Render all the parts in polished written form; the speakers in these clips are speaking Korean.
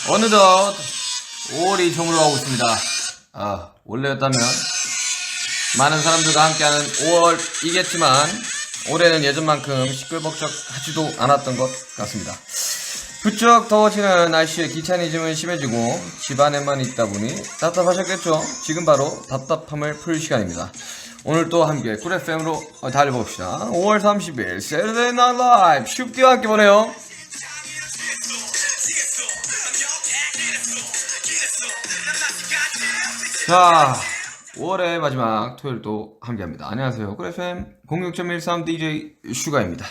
어느덧 5월이 저물어가고 있습니다. 원래였다면 많은 사람들과 함께하는 5월이겠지만 올해는 예전만큼 시끌벅적하지도 않았던 것 같습니다. 부쩍 더워지는 날씨에 귀차니즘은 심해지고 집안에만 있다 보니 답답하셨겠죠? 지금 바로 답답함을 풀 시간입니다. 오늘 또 함께 쿨 FM으로 달려봅시다. 5월 30일 Saturday Night Live 쉽게 함께 보내요. 자, 5월의 마지막 토요일도 함께합니다. 안녕하세요. 쿨 FM 06.13 DJ 슈가입니다.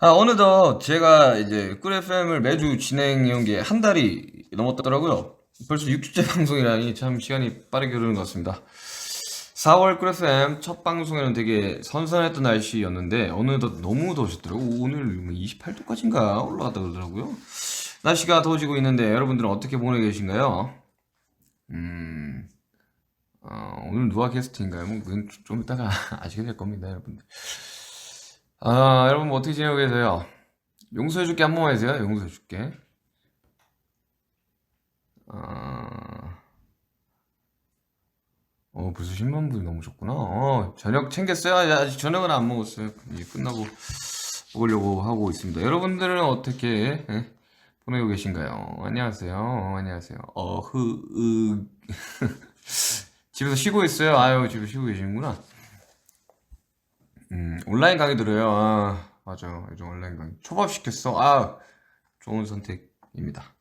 어느덧 제가 이제 쿨 FM을 매주 진행해온 게 한 달이 넘었더라고요. 벌써 6주째 방송이라니 참 시간이 빠르게 흐르는 것 같습니다. 4월 쿨 FM 첫 방송에는 되게 선선했던 날씨였는데 어느덧 너무 더워졌더라고요. 오늘 28도까지인가 올라갔다 그러더라고요. 날씨가 더워지고 있는데 여러분들은 어떻게 보내고 계신가요? 오늘 누가 게스트인가요? 뭐 그건 좀 이따가 아시게 될 겁니다, 여러분들. 여러분 뭐 어떻게 지내고 계세요? 용서해줄게 한 번만 해주세요. 용서해줄게. 벌써 10만 분이 넘으셨구나. 저녁 챙겼어요? 아직 저녁은 안 먹었어요. 이제 끝나고 먹으려고 하고 있습니다. 여러분들은 어떻게 보내고 계신가요? 안녕하세요. 안녕하세요. 집에서 쉬고 있어요. 집에서 쉬고 계시는구나. 온라인 강의 들어요. 맞아. 요즘 온라인 강의. 초밥 시켰어. 좋은 선택입니다.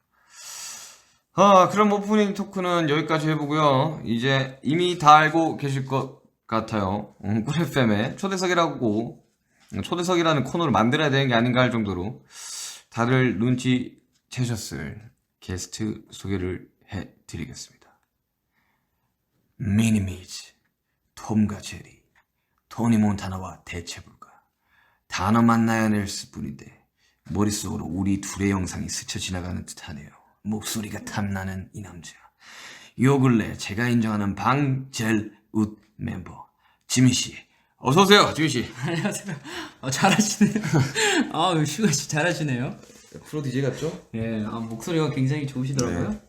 그럼 오프닝 토크는 여기까지 해보고요. 이제 이미 다 알고 계실 것 같아요. 쿨 FM의 초대석이라는 코너를 만들어야 되는 게 아닌가 할 정도로 다들 눈치 채셨을 게스트 소개를 해드리겠습니다. 미니미즈, 톰과 제리, 토니 몬타나와 대체 불가. 단어만 나야낼 뿐인데 머릿속으로 우리 둘의 영상이 스쳐 지나가는 듯하네요. 목소리가 탐나는 이 남자. 요 근래 제가 인정하는 방젤웃 멤버 지민씨, 어서오세요. 지민씨. 안녕하세요. 잘하시네요. 슈가씨 잘하시네요. 프로 DJ 같죠? 예, 목소리가 굉장히 좋으시더라고요. 네.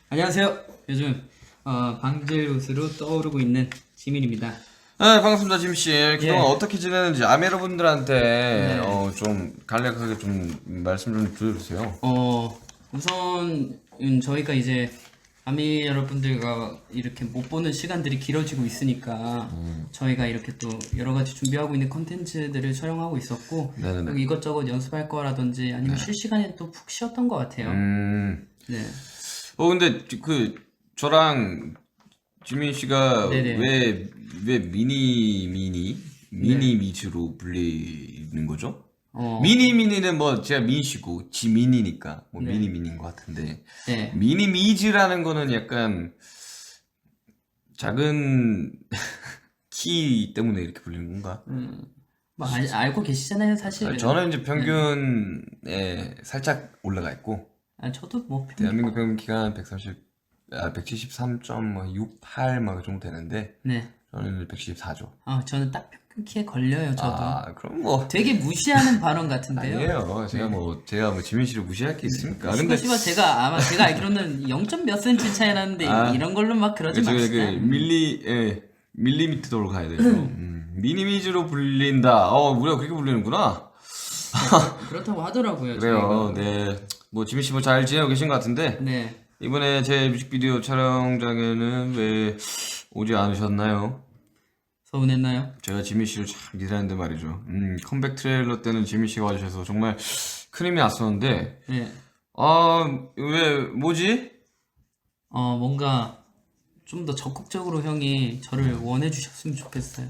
안녕하세요. 요즘 방젤웃으로 떠오르고 있는 지민입니다. 네, 반갑습니다, 지민씨. 그동안 예. 어떻게 지내는지 아미 여러분들한테 좀 간략하게 좀 말씀 좀 드려주세요. 우선 저희가 이제 아미 여러분들과 이렇게 못 보는 시간들이 길어지고 있으니까 저희가 이렇게 또 여러 가지 준비하고 있는 콘텐츠들을 촬영하고 있었고 네네네. 또 이것저것 연습할 거라든지 아니면 쉴 시간에 또 푹 쉬었던 것 같아요. 네. 근데 저랑 지민 씨가 네네. 왜 미니미즈로 불리는 거죠? 미니미니는 뭐 제가 민씨고 지민이니까 뭐 네. 미니미니인 것 같은데 네. 미니미즈라는 거는 약간 작은 키 때문에 이렇게 불리는 건가? 뭐 알고 계시잖아요, 사실. 저는 이제 평균에 살짝 올라가 있고 저도 뭐 대한민국 평균 키가 173.68 막 그 정도 되는데 네. 저는 174죠. 저는 딱 평균 키에 걸려요, 저도. 그럼 뭐 되게 무시하는 발언 같은데요. 아니에요. 제가 뭐 지민 씨를 무시할 게 있습니까? 근데 제가 제가 알기로는 0. 몇 cm 차이 나는데 이런 걸로 막 그러지 맙시다. 밀리미터로 가야 되죠. 미니미즈로 불린다. 우리가 그렇게 불리는구나. 그렇다고 하더라고요. 그래요. 네. 뭐 지민 씨 뭐 잘 지내고 계신 것 같은데. 네. 이번에 제 뮤직비디오 촬영장에는 왜 오지 않으셨나요? 서운했나요? 제가 지민 씨를 참 기다렸는데 말이죠. 컴백 트레일러 때는 지민 씨가 와주셔서 정말 큰 힘이 났었는데. 네. 뭐지? 뭔가 좀 더 적극적으로 형이 저를 원해주셨으면 좋겠어요.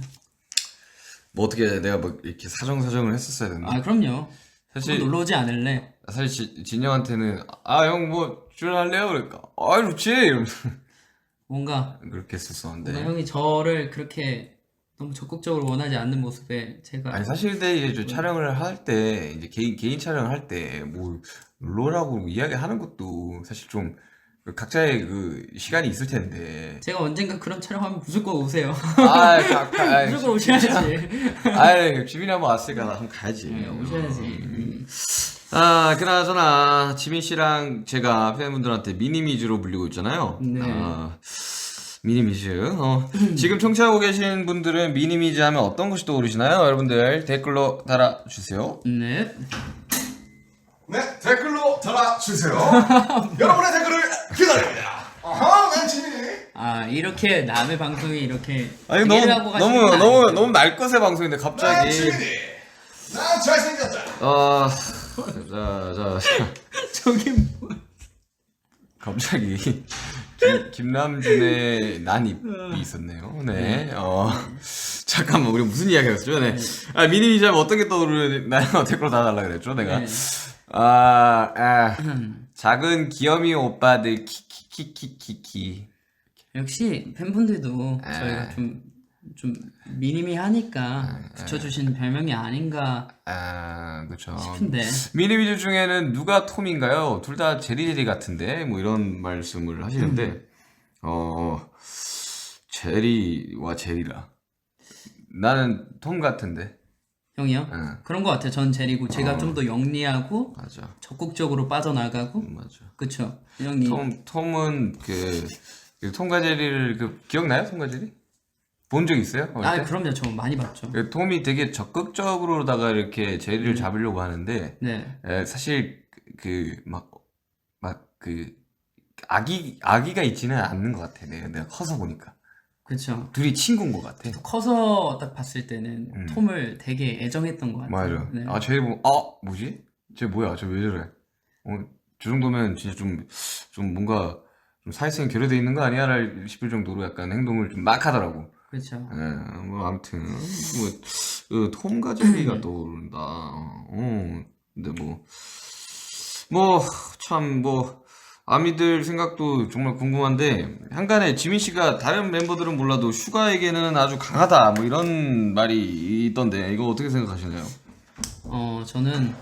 뭐 어떻게 내가 뭐 이렇게 사정을 했었어야 됐나? 그럼요. 사실 놀러 오지 않을래? 사실 진영한테는 형 뭐 출연할래요? 그러니까 좋지 이러면서 뭔가 그렇게 했었었는데 형이 저를 그렇게 너무 적극적으로 원하지 않는 모습에 제가 아니 사실 근데 이제 촬영을 할 때 이제 개인 촬영을 할 때 뭐 롤하고 이야기하는 것도 사실 좀 각자의 그 시간이 있을 텐데 제가 언젠가 그런 촬영하면 무조건 오세요. 무조건 오셔야지. 지민이 한번 왔으니까 나 한번 가야지. 오셔야지. 그나저나 지민 씨랑 제가 팬분들한테 미니미즈로 불리고 있잖아요. 네. 미니미즈. 지금 청취하고 계신 분들은 미니미즈 하면 어떤 것이 떠오르시나요? 여러분들 댓글로 달아주세요. 네. 네, 댓글로 달아주세요. 여러분의 댓글을 기다립니다. 난 지민이. 이렇게 남의 방송이 이렇게 아니 이해를 하고 가시는 너무 건 너무 아니죠. 너무 날것의 방송인데 난 갑자기. 지민이. 난 잘생겼다. 자. 저게 뭐 갑자기 김남준의 난입이 있었네요. 네. 잠깐만 우리 무슨 이야기였죠? 네. 미니미즈 하면 어떤 게 떠오르나요? 댓글로 달아달라 그랬죠, 내가. 네. 작은 귀여미 오빠들 키키키키키. 역시 팬분들도 저희가 좀 미니미하니까 붙여주신 별명이 아닌가 그쵸. 싶은데. 미니미즈 중에는 누가 톰인가요? 둘 다 제리 같은데 뭐 이런 말씀을 하시는데 제리와 제리라. 나는 톰 같은데. 형이요? 그런 것 같아요. 전 제리고 제가 좀 더 영리하고 맞아. 적극적으로 빠져나가고. 맞아. 그쵸? 형이 톰은 톰과 제리를 기억나요? 톰과 제리? 본 적 있어요? 어릴 때? 그럼요. 저 많이 봤죠. 톰이 되게 적극적으로다가 이렇게 제리를 잡으려고 하는데 네. 사실 아기가 있지는 않는 것 같아. 내가 커서 보니까 그쵸. 둘이 친구인 것 같아. 커서 딱 봤을 때는 톰을 되게 애정했던 것 같아요. 맞아. 네. 제리 보면 뭐지? 쟤 뭐야? 쟤 왜 저래? 저 정도면 진짜 좀 뭔가 좀 사회성이 결여돼 있는 거 아니야? 싶을 정도로 약간 행동을 좀 막 하더라고. 그렇죠. 뭐 아무튼 톰과 제리가 떠오른다. 근데 참 아미들 생각도 정말 궁금한데 한간에 지민 씨가 다른 멤버들은 몰라도 슈가에게는 아주 강하다 뭐 이런 말이 있던데 이거 어떻게 생각하시나요? 저는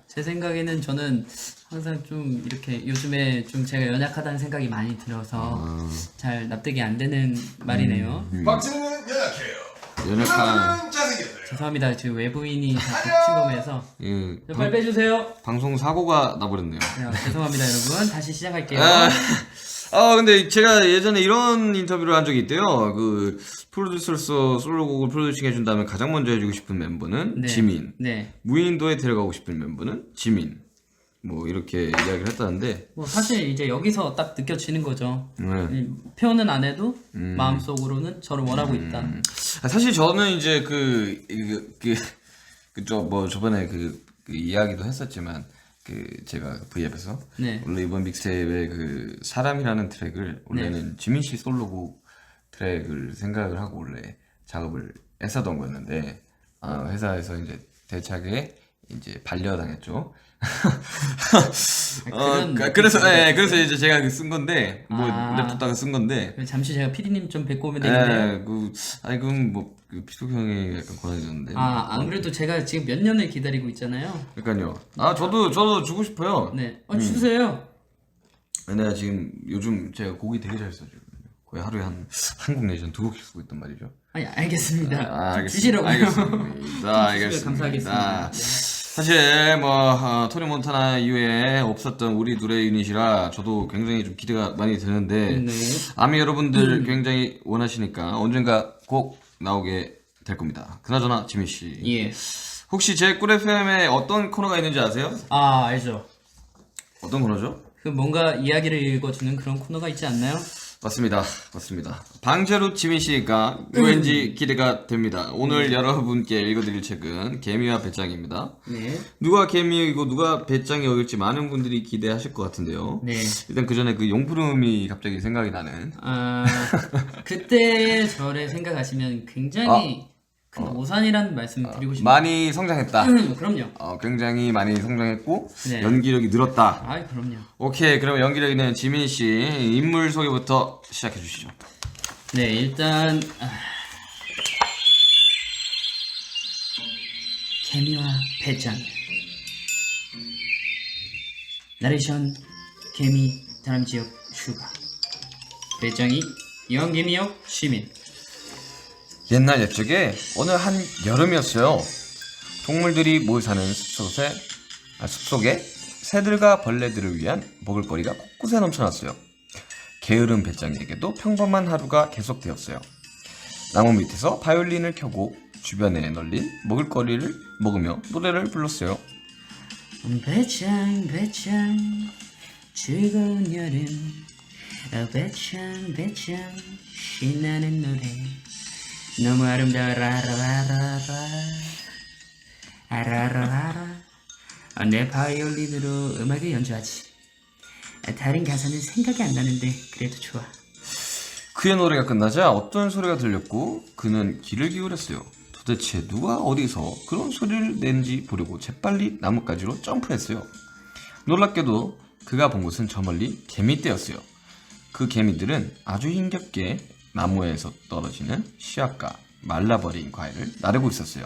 제 생각에는 저는 항상 좀 이렇게 요즘에 좀 제가 연약하다는 생각이 많이 들어서 잘 납득이 안 되는 말이네요. 박진은 연약해요. 연약한 김남준은 잘생겼어요. 죄송합니다. 지금 외부인이 자꾸 침범해서 빨리 빼주세요. 방송 사고가 나버렸네요. 네, 죄송합니다 여러분. 다시 시작할게요. 근데 제가 예전에 이런 인터뷰를 한 적이 있대요. 프로듀서로서 솔로곡을 프로듀싱 해준다면 가장 먼저 해주고 싶은 멤버는 네. 지민. 네. 무인도에 데려가고 싶은 멤버는 지민. 뭐 이렇게 이야기를 했다는데. 뭐 사실 이제 여기서 딱 느껴지는 거죠. 네. 표현은 안 해도 마음속으로는 저를 원하고 있다. 사실 저는 이제 저번에 그 이야기도 했었지만 제가 V앱에서 네. 원래 이번 믹스테이프의 사람이라는 트랙을 원래는 지민 씨 솔로곡 트랙을 생각을 하고 원래 작업을 했었던 거였는데 회사에서 이제 대차게 이제 반려당했죠. 그래서 이제 제가 쓴 건데 랩부다가 쓴 건데 잠시 제가 피디님 좀 뵙고 오면 되겠네요. 그럼 피도 형이 약간 권해줬는데. 안 그래도 제가 지금 몇 년을 기다리고 있잖아요. 그러니까요. 저도 주고 싶어요. 네. 주세요. 내가 지금 요즘 제가 곡이 되게 잘 써요. 거의 하루에 한곡 내지 두 곡씩 쓰고 있단 말이죠. 아니 알겠습니다. 좀 알겠습니다. 주시라고요. 알겠습니다. 감사하겠습니다. 사실 토니 몬타나 이후에 없었던 우리 둘의 유닛이라 저도 굉장히 좀 기대가 많이 되는데 네. 아미 여러분들 굉장히 원하시니까 언젠가 꼭 나오게 될 겁니다. 그나저나 지민 씨, 예. 혹시 제 꿀 FM에 어떤 코너가 있는지 아세요? 알죠. 어떤 코너죠? 뭔가 이야기를 읽어주는 그런 코너가 있지 않나요? 맞습니다. 방제로 지민 씨가 왠지 기대가 됩니다. 오늘 여러분께 읽어드릴 책은 개미와 배짱입니다. 네. 누가 개미이고 누가 배짱이일지 많은 분들이 기대하실 것 같은데요. 네. 일단 그 전에 용푸름이 갑자기 생각이 나는. 그때 저를 생각하시면 굉장히 큰 오산이라는 말씀 드리고 싶습니다. 많이 성장했다. 그럼요. 굉장히 많이 성장했고 네. 연기력이 늘었다. 그럼요. 오케이, 그러면 연기력 있는 지민 씨 인물 소개부터 시작해 주시죠. 네, 일단 개미와 배짱. 나레이션 개미 다람쥐역 슈가. 배짱이 영개미역 시민. 옛날 옛적에 어느 한 여름이었어요. 동물들이 모여 사는 숲속에 새들과 벌레들을 위한 먹을거리가 곳곳에 넘쳐났어요. 게으른 배짱이에게도 평범한 하루가 계속되었어요. 나무 밑에서 바이올린을 켜고 주변에 널린 먹을거리를 먹으며 노래를 불렀어요. 배짱 배짱 즐거운 여름 배짱 배짱 신나는 노래 너무 아름다워 라라라라라 아라라라라 내 바이올린으로 음악을 연주하지. 다른 가사는 생각이 안 나는데 그래도 좋아. 그의 노래가 끝나자 어떤 소리가 들렸고 그는 귀를 기울였어요. 도대체 누가 어디서 그런 소리를 낸지 보려고 재빨리 나뭇가지로 점프했어요. 놀랍게도 그가 본 곳은 저 멀리 개미떼였어요. 그 개미들은 아주 힘겹게 나무에서 떨어지는 씨앗과 말라버린 과일을 나르고 있었어요.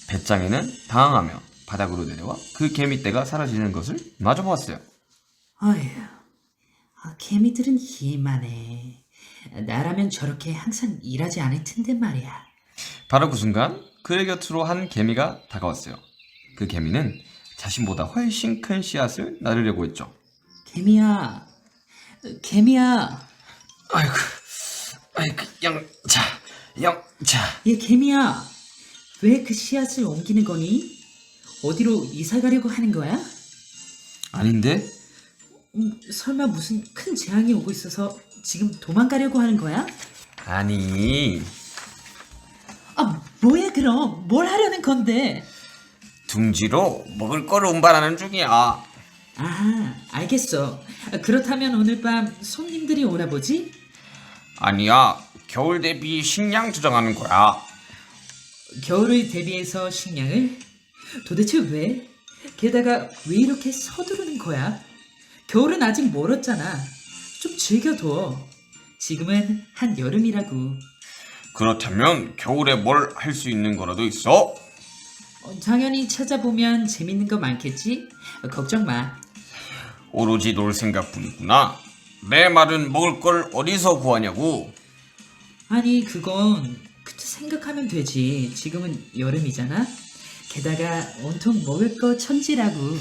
배짱이는 당황하며 바닥으로 내려와 그 개미떼가 사라지는 것을 마주 보았어요. 어휴, 개미들은 힘하네. 나라면 저렇게 항상 일하지 않을 텐데 말이야. 바로 그 순간 그의 곁으로 한 개미가 다가왔어요. 그 개미는 자신보다 훨씬 큰 씨앗을 나르려고 했죠. 개미야, 개미야, 아이고, 영차. 얘 개미야, 왜 그 씨앗을 옮기는 거니? 어디로 이사 가려고 하는 거야? 아닌데? 설마 무슨 큰 재앙이 오고 있어서 지금 도망가려고 하는 거야? 아니, 뭐야 그럼? 뭘 하려는 건데? 둥지로 먹을 거를 운반하는 중이야. 알겠어. 그렇다면 오늘 밤 손님들이 오나 보지? 아니야, 겨울 대비 식량 조정하는 거야. 겨울을 대비해서 식량을? 도대체 왜? 게다가 왜 이렇게 서두르는 거야? 겨울은 아직 멀었잖아. 좀 즐겨둬. 지금은 한여름이라고. 그렇다면 겨울에 뭘 할 수 있는 거라도 있어? 당연히 찾아보면 재밌는 거 많겠지? 걱정 마. 오로지 놀 생각뿐이구나. 내 말은 먹을 걸 어디서 구하냐고. 아니 그건 그때 생각하면 되지. 지금은 여름이잖아. 게다가 온통 먹을 거 천지라고.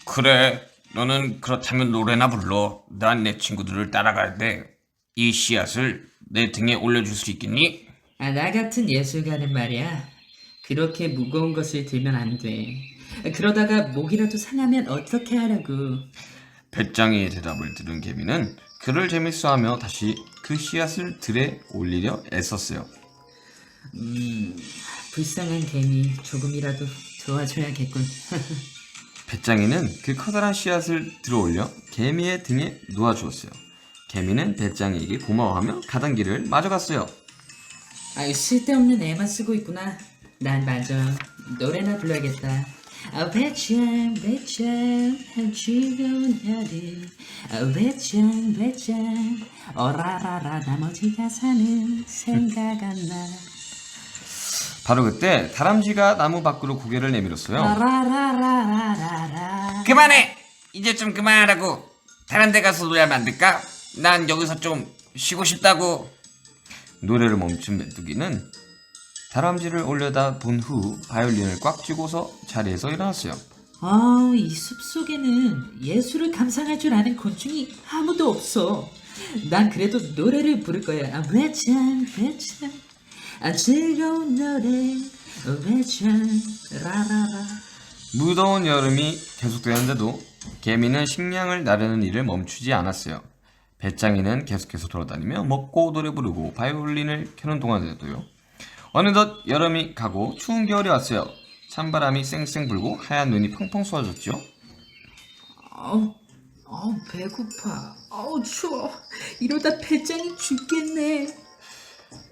그래, 너는 그렇다면 노래나 불러. 난 내 친구들을 따라갈 때 이 씨앗을 내 등에 올려줄 수 있겠니? 나 같은 예술가는 말이야. 그렇게 무거운 것을 들면 안 돼. 그러다가 목이라도 상하면 어떻게 하라고. 배짱이의 대답을 들은 개미는 그를 재밌어하며 다시 그 씨앗을 들에 올리려 애썼어요. 불쌍한 개미 조금이라도 도와줘야겠군. 배짱이는 그 커다란 씨앗을 들어올려 개미의 등에 놓아주었어요. 개미는 배짱이에게 고마워하며 가던 길을 마저 갔어요. 쓸데없는 애만 쓰고 있구나. 난 마저 노래나 불러야겠다. 배짱 배짱 즐거운 여름 배짱 배짱 오라라라 나머지 가사는 생각 안 나. 바로 그때 다람쥐가 나무 밖으로 고개를 내밀었어요. 라라라라라라. 그만해! 이제 좀 그만하라고. 다른 데 가서 노래하면 안 될까? 난 여기서 좀 쉬고 싶다고. 노래를 멈춘 메뚜기는 다람쥐를 올려다 본 후 바이올린을 꽉 쥐고서 자리에서 일어났어요. 이 숲속에는 예술을 감상할 줄 아는 곤충이 아무도 없어. 난 그래도 노래를 부를 거야. 배짱 배짱 즐거운 노래 배짱 라라라. 무더운 여름이 계속되는데도 개미는 식량을 나르는 일을 멈추지 않았어요. 배짱이는 계속해서 돌아다니며 먹고 노래 부르고 바이올린을 켜는 동안에도요. 어느덧 여름이 가고 추운 겨울이 왔어요. 찬바람이 쌩쌩 불고 하얀 눈이 펑펑 쏟아졌죠. 배고파. 추워. 이러다 배짱이 죽겠네.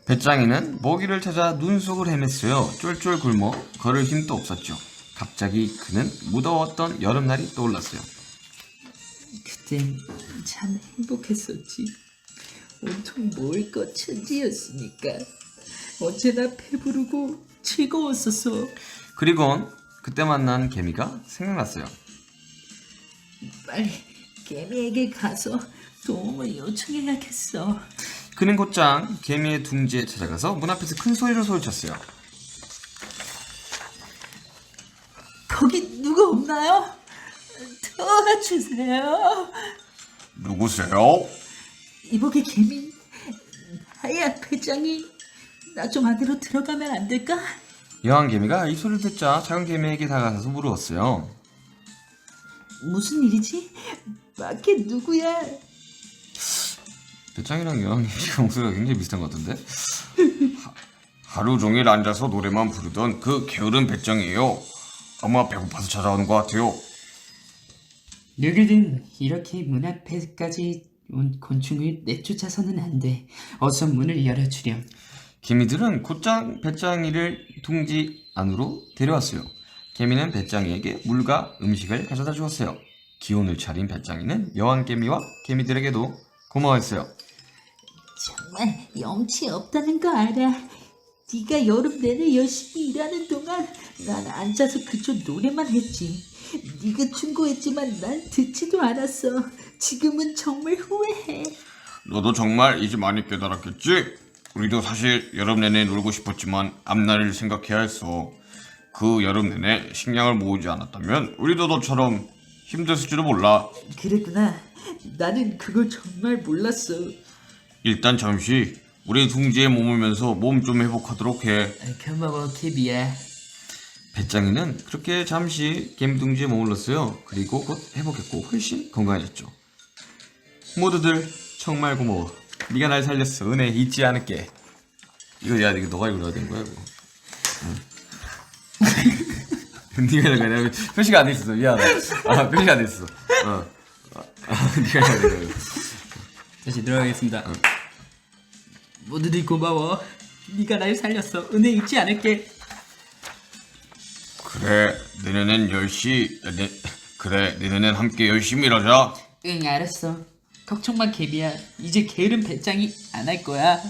배짱이는 먹이를 찾아 눈 속을 헤맸어요. 쫄쫄 굶어 걸을 힘도 없었죠. 갑자기 그는 무더웠던 여름날이 떠올랐어요. 그땐 참 행복했었지. 온통 먹을 것 천지였으니까 언제나 배부르고 즐거웠었어. 그리곤 그때 만난 개미가 생각났어요. 빨리 개미에게 가서 도움을 요청해야겠어. 그는 곧장 개미의 둥지에 찾아가서 문 앞에서 큰 소리로 소리쳤어요. 도와주세요. 누구세요? 이복의 개미, 하얀 배짱이, 나 좀 안으로 들어가면 안 될까? 여왕개미가 이 소리를 듣자 작은 개미에게 다가서서 물었어요. 무슨 일이지? 밖에 누구야? 배짱이랑 여왕개미가 목소리가 굉장히 비슷한 것 같은데? 하루 종일 앉아서 노래만 부르던 그 게으른 배짱이에요. 아마 배고파서 찾아오는 것 같아요. 누구든 이렇게 문 앞에까지 온 곤충을 내쫓아서는 안 돼. 어서 문을 열어주렴. 개미들은 곧장 배짱이를 둥지 안으로 데려왔어요. 개미는 배짱이에게 물과 음식을 가져다 주었어요. 기운을 차린 배짱이는 여왕개미와 개미들에게도 고마워했어요. 정말 염치 없다는 거 알아. 네가 여름 내내 열심히 일하는 동안 난 앉아서 그저 노래만 했지. 네가 충고했지만 난 듣지도 않았어. 지금은 정말 후회해. 너도 정말 이제 많이 깨달았겠지? 우리도 사실 여름 내내 놀고 싶었지만 앞날을 생각해야 했어. 그 여름 내내 식량을 모으지 않았다면 우리도 너처럼 힘들었을지도 몰라. 그랬구나. 나는 그걸 정말 몰랐어. 일단 잠시 우리 둥지에 머물면서 몸 좀 회복하도록 해. 고마워 캐비야. 배짱이는 그렇게 잠시 개미둥지에 머물렀어요. 그리고 곧 회복했고 훨씬 건강해졌죠. 모두들 정말 고마워. 네가 날 살렸어. 은혜 잊지 않을게. 이거 너가 읽어야 되는 거야 이거. 네가 읽어야 돼. 표시가 안 돼 있었어. 미안하다. 표시가 안 돼 있어. 네가 읽어야 돼. 다시 들어가겠습니다. 모두들 고마워. 네가 날 살렸어. 은혜 잊지 않을게. 그래, 내년엔 함께 열심히 일하자. 응 알았어. 걱정 마 캐비야. 이제 게으른 배짱이 안 할 거야.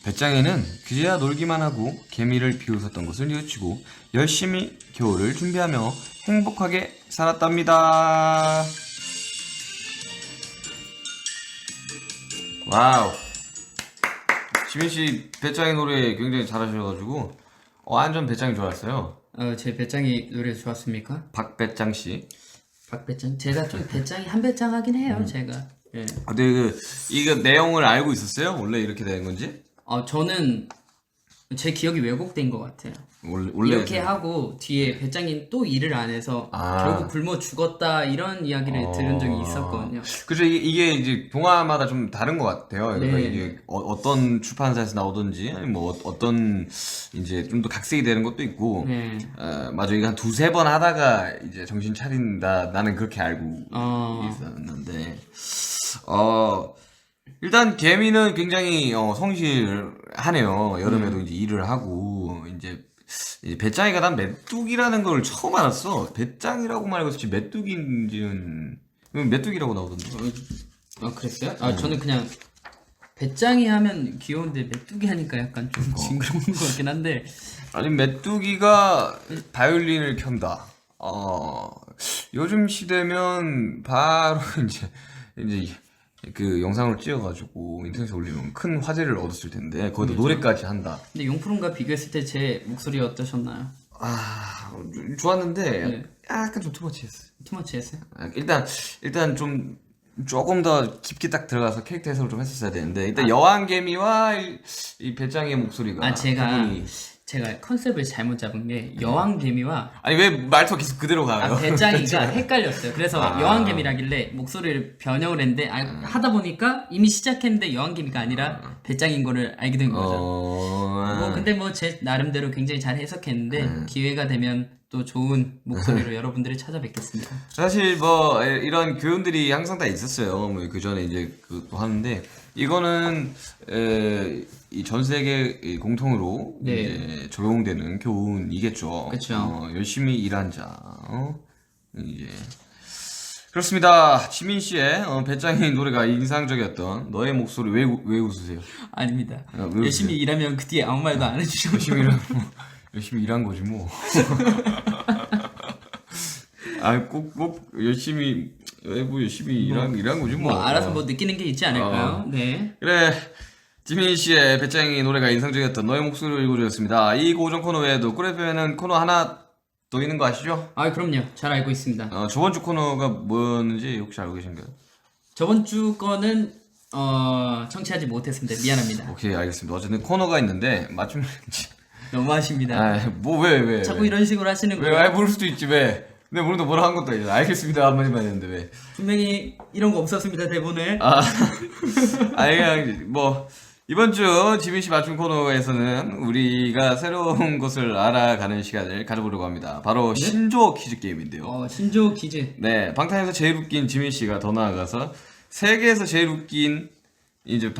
배짱이는 그제야 놀기만 하고 개미를 비웃었던 것을 뉘우치고 열심히 겨울을 준비하며 행복하게 살았답니다. 와우. 지민씨 배짱이 노래 굉장히 잘하셔가지고 완전 배짱이 좋았어요. 제 배짱이 노래 좋았습니까? 박배짱씨. 박배짱? 제가 좀 배짱이 한 배짱 하긴 해요. 제가. 예. 근데 이거 내용을 알고 있었어요? 원래 이렇게 되는 건지? 저는 제 기억이 왜곡된 것 같아요. 원래 이렇게 하고 뒤에 배짱이 또 일을 안 해서 결국 굶어 죽었다 이런 이야기를 들은 적이 있었거든요. 그죠. 이게 이제 동화마다 좀 다른 것 같아요. 그러니까 네. 이게 어떤 출판사에서 나오든지 아니면 뭐 어떤 이제 좀 더 각색이 되는 것도 있고. 네. 맞아. 이거 한 두세 번 하다가 이제 정신 차린다. 나는 그렇게 알고 있었는데. 일단 개미는 굉장히 성실하네요. 여름에도 이제 일을 하고 이제 배짱이가 난 메뚜기라는 걸 처음 알았어. 배짱이라고 말고 혹시 메뚜기인지는 메뚜기라고 나오던데. 그랬어요? 저는 그냥 배짱이 하면 귀여운데 메뚜기 하니까 약간 좀 징그러운 것 같긴 한데. 아니 메뚜기가 바이올린을 켠다. 요즘 시대면 바로 이제 그 영상을 찍어가지고 인터넷에 올리면 큰 화제를 얻었을 텐데 거기다 노래까지 한다. 근데 용프론과 비교했을 때 제 목소리 어떠셨나요? 좋았는데 네. 약간 좀 투머치했어요. 투머치했어요? 일단 좀 조금 더 깊게 딱 들어가서 캐릭터 해석을 좀 했었어야 되는데 일단 여왕개미와 이 배짱이의 목소리가 제가 컨셉을 잘못 잡은 게 여왕개미와 아니 왜 말투가 계속 그대로 가요? 배짱이가 헷갈렸어요. 그래서 여왕개미라길래 목소리를 변형을 했는데 하다 보니까 이미 시작했는데 여왕개미가 아니라 배짱인 거를 알게 된 거죠. 근데 뭐 제 나름대로 굉장히 잘 해석했는데 기회가 되면 또 좋은 목소리로 여러분들을 찾아뵙겠습니다. 사실 뭐 이런 교훈들이 항상 다 있었어요. 뭐 그 전에 이제 또 하는데 이거는 이 전 세계 공통으로 네. 이제 적용되는 교훈이겠죠. 그쵸. 열심히 일한 자. 이제 그렇습니다. 지민 씨의 배짱이 노래가 인상적이었던 너의 목소리 왜 웃으세요? 아닙니다. 왜 웃으세요? 열심히 일하면 그 뒤에 아무 말도 안 해주셔서 열심히 일한 거지 뭐. 꼭 열심히 열심히 일한 거지 뭐. 알아서 뭐 느끼는 게 있지 않을까요? 네. 그래. 지민 씨의 배짱이 노래가 인상적이었던 너의 목소리를 읽어주었습니다. 이 고정 코너 외에도 꿀FM에는 코너 하나 또 있는 거 아시죠? 아 그럼요. 잘 알고 있습니다. 저번 주 코너가 뭐였는지 혹시 알고 계신가요? 저번 주 거는 청취하지 못했습니다. 미안합니다. 오케이, 알겠습니다. 어쨌든 코너가 있는데 맞춤. 너무하십니다. 뭐 왜? 자꾸 이런 식으로 하시는 왜? 거예요. 모를 수도 있지 왜? 근데 모르는데 뭐라 한 것도 아니죠. 알겠습니다 한마디만 했는데 왜? 분명히 이런 거 없었습니다 대본에. 그냥 뭐 이번 주 지민 씨 맞춤 코너에서는 우리가 새로운 것을 알아가는 시간을 가져보려고 합니다. 바로 신조어 퀴즈 게임인데요. 신조 퀴즈. 네, 방탄에서 제일 웃긴 지민 씨가 더 나아가서 세계에서 제일 웃긴 이제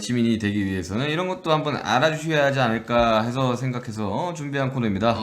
지민이 되기 위해서는 이런 것도 한번 알아주셔야 하지 않을까 해서 생각해서 준비한 코너입니다.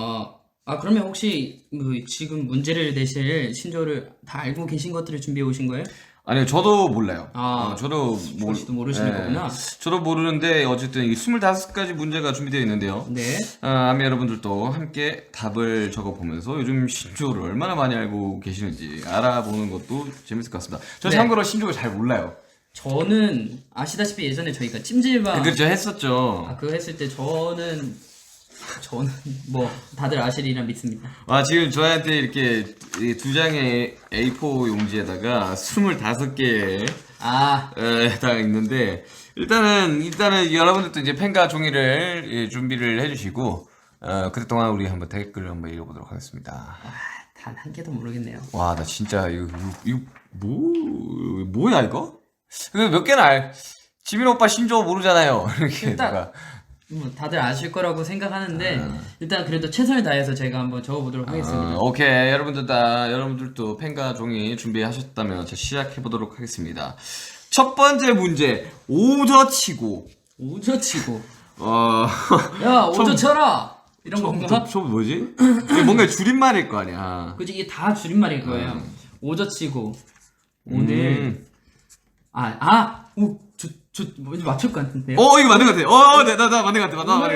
그러면 혹시 지금 문제를 내실 신조를 다 알고 계신 것들을 준비해 오신 거예요? 아니요, 저도 몰라요. 저도 모르시는 거구나. 저도 모르는데 어쨌든 이 25가지 문제가 준비되어 있는데요. 네. 아미 여러분들도 함께 답을 적어보면서 요즘 신조어를 얼마나 많이 알고 계시는지 알아보는 것도 재밌을 것 같습니다. 저 네. 참고로 신조어 잘 몰라요. 저는 아시다시피 예전에 저희가 찜질방 그렇죠, 했었죠. 그거 했을 때 저는 뭐 다들 아시리라 믿습니다. 지금 저한테 이렇게 이 2장의 A4 용지에다가 25개 딱 있는데 일단은 여러분들도 이제 펜과 종이를 준비를 해주시고 그동안 우리 한번 댓글을 한번 읽어보도록 하겠습니다. 단 한 개도 모르겠네요. 와, 나 진짜 이거 뭐야 이거? 근데 몇 개나 지민 오빠 신조어 모르잖아요. 이렇게 일단 다들 아실 거라고 생각하는데 일단 그래도 최선을 다해서 제가 한번 적어보도록 하겠습니다. 오케이, 여러분들도 펜과 종이 준비하셨다면 자, 시작해보도록 하겠습니다. 첫 번째 문제, 오저치고. 오저치고. 야, 오저 쳐라! 이런 건가? 저 뭐지? 이게 뭔가 줄임말일 거 아니야. 그치, 이게 다 줄임말일 거예요. 오저치고. 오늘. 뭔지 맞출 것 같은데요? 이거 맞는 것 같아. 나 맞는 것 같아. 맞는 것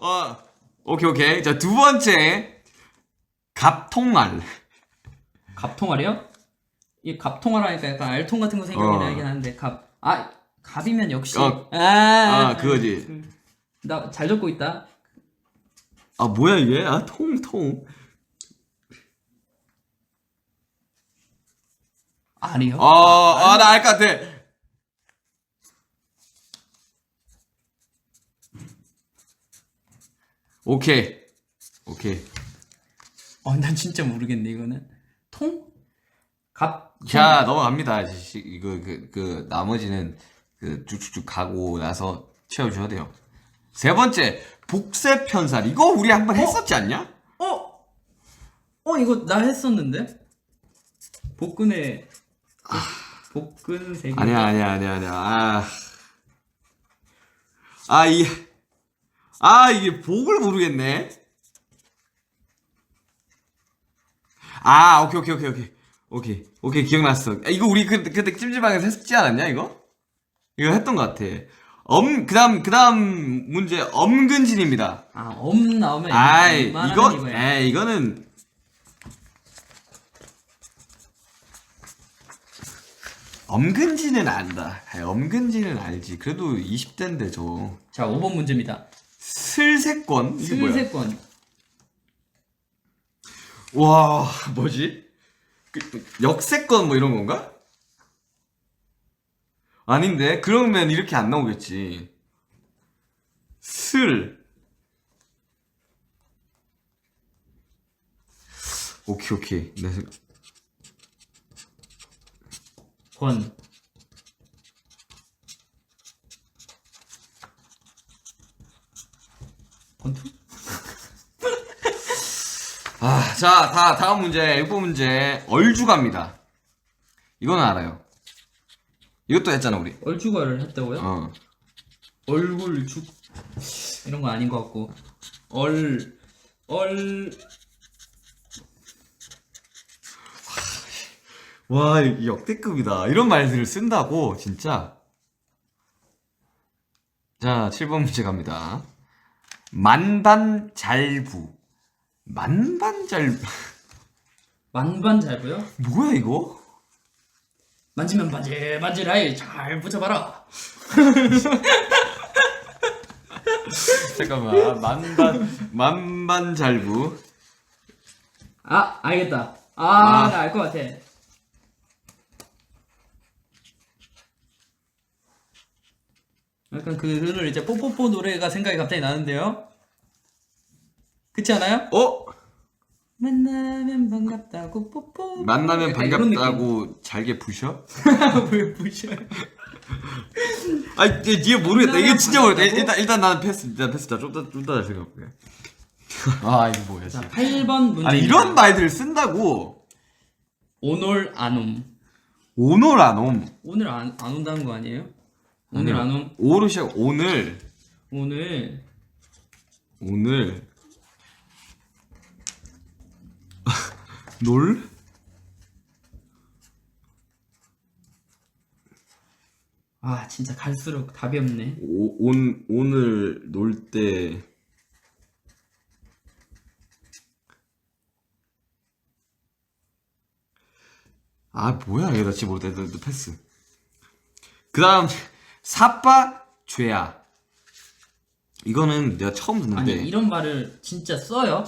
같아. 오케이. 자, 두 번째, 갑통알. 갑통알이요? 이 갑통알하니까 약간 알통 같은 거 생각이 나긴 하는데, 갑이면 역시. 그거지. 나 잘 적고 있다. 뭐야 이게? 통. 알이요? 나 알 것 같아. 오케이. 난 진짜 모르겠네, 이거는. 통? 자, 넘어갑니다. 이거 나머지는 쭉쭉쭉 가고 나서 채워줘야 돼요. 세 번째, 복세편살. 이거 우리 한번 했었지 않냐? 이거 나 했었는데? 복근에 복근 세 개. 아니야. 이게 복을 모르겠네. 오케이, 기억났어. 이거 우리 그때 찜질방에서 했지 않았냐, 이거? 이거 했던 것 같아. 그다음 문제, 엄근진입니다. 나오면 이거는 엄근진은 안다. 엄근진은 알지. 그래도 20대인데 저. 자, 5번 문제입니다. 슬세권? 이게 뭐야? 슬세권. 와, 뭐지? 역세권 뭐 이런 건가? 아닌데? 그러면 이렇게 안 나오겠지. 오케이. 네. 권. 권투? 자, 다음 문제, 6번 문제. 얼주가입니다. 이거는 알아요. 이것도 했잖아, 우리. 얼주가를 했다고요? 얼굴죽 이런 거 아닌 것 같고. 와, 역대급이다. 이런 말들을 쓴다고, 진짜. 자, 7번 문제 갑니다. 만반잘부. 만반잘부요? 뭐야, 이거? 만지면 반질반질하이 잘 붙여봐라. 잠깐만. 만반잘부. 아, 알겠다. 아. 나 알 것 같아. 약간 그 흐를 이제 뽀뽀뽀 노래가 생각이 갑자기 나는데요. 그렇지 않아요? 어? 만나면 반갑다고 뽀뽀. 만나면 약간 이런 반갑다고 잘게 부셔? 느낌. 왜 부셔요? 아니 이게 모르겠다. 이게 진짜 모르겠다. 반갑다고? 일단 나는 패스. 일단 패스. 좀더 생각해볼게. 아 이거 뭐야? 자, 8번 문제. 아니 이런 말들을 쓴다고. 오늘 안 옴. 오늘 안 옴. 오늘 안 온다는 거 아니에요? 오늘 안 옴. 오로 시작. 오늘. 놀? 아, 진짜 갈수록 답이 없네. 오늘 놀 때. 아 뭐야 이거 나 진짜 모르겠다. 너 패스. 그 다음 사빠 죄야. 이거는 내가 처음 듣는데. 아니, 이런 말을 진짜 써요?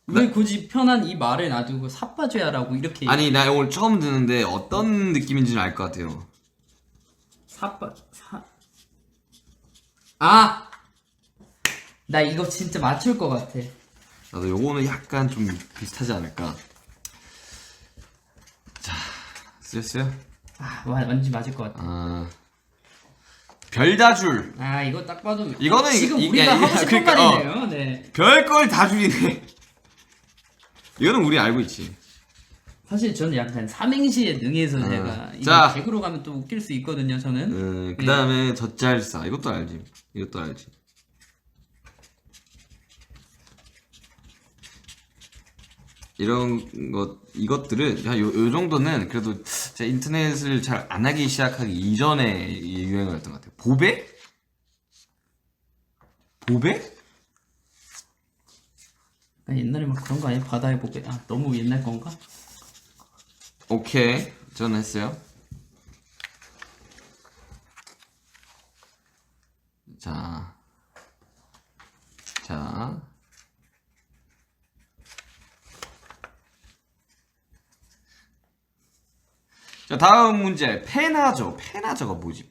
왜 굳이 편한 이 말을 놔두고 사빠죄야라고 이렇게 아니 나 오늘 처음 듣는데 어떤 느낌인지는 알 것 같아요. 아! 나 이거 진짜 맞출 것 같아. 나도 요거는 약간 좀 비슷하지 않을까. 자, 쓰였어요? 아, 왠지 맞을 것 같아. 아, 별다줄. 아, 이거 딱 봐도 이거는 지금 이게 우리가 하고 싶은 그러니까, 말이네요. 네. 별걸 다 줄이네. 이거는 우리 알고 있지. 사실 저는 약간 삼행시에 능해서 아, 제가 이거 자. 개그로 가면 또 웃길 수 있거든요. 저는. 그 다음에 젖잘싸. 이것도 알지. 이것도 알지. 이런 이것들은 요 정도는 그래도 제가 인터넷을 잘 안 하기 시작하기 이전에 유행어였던 것 같아요. 보배? 보배? 아, 옛날에 막 그런 거 아니에요? 바다에 보게. 아, 너무 옛날 건가? 오케이. 저는 했어요. 자. 자, 다음 문제. 페나저. 페나저가 뭐지?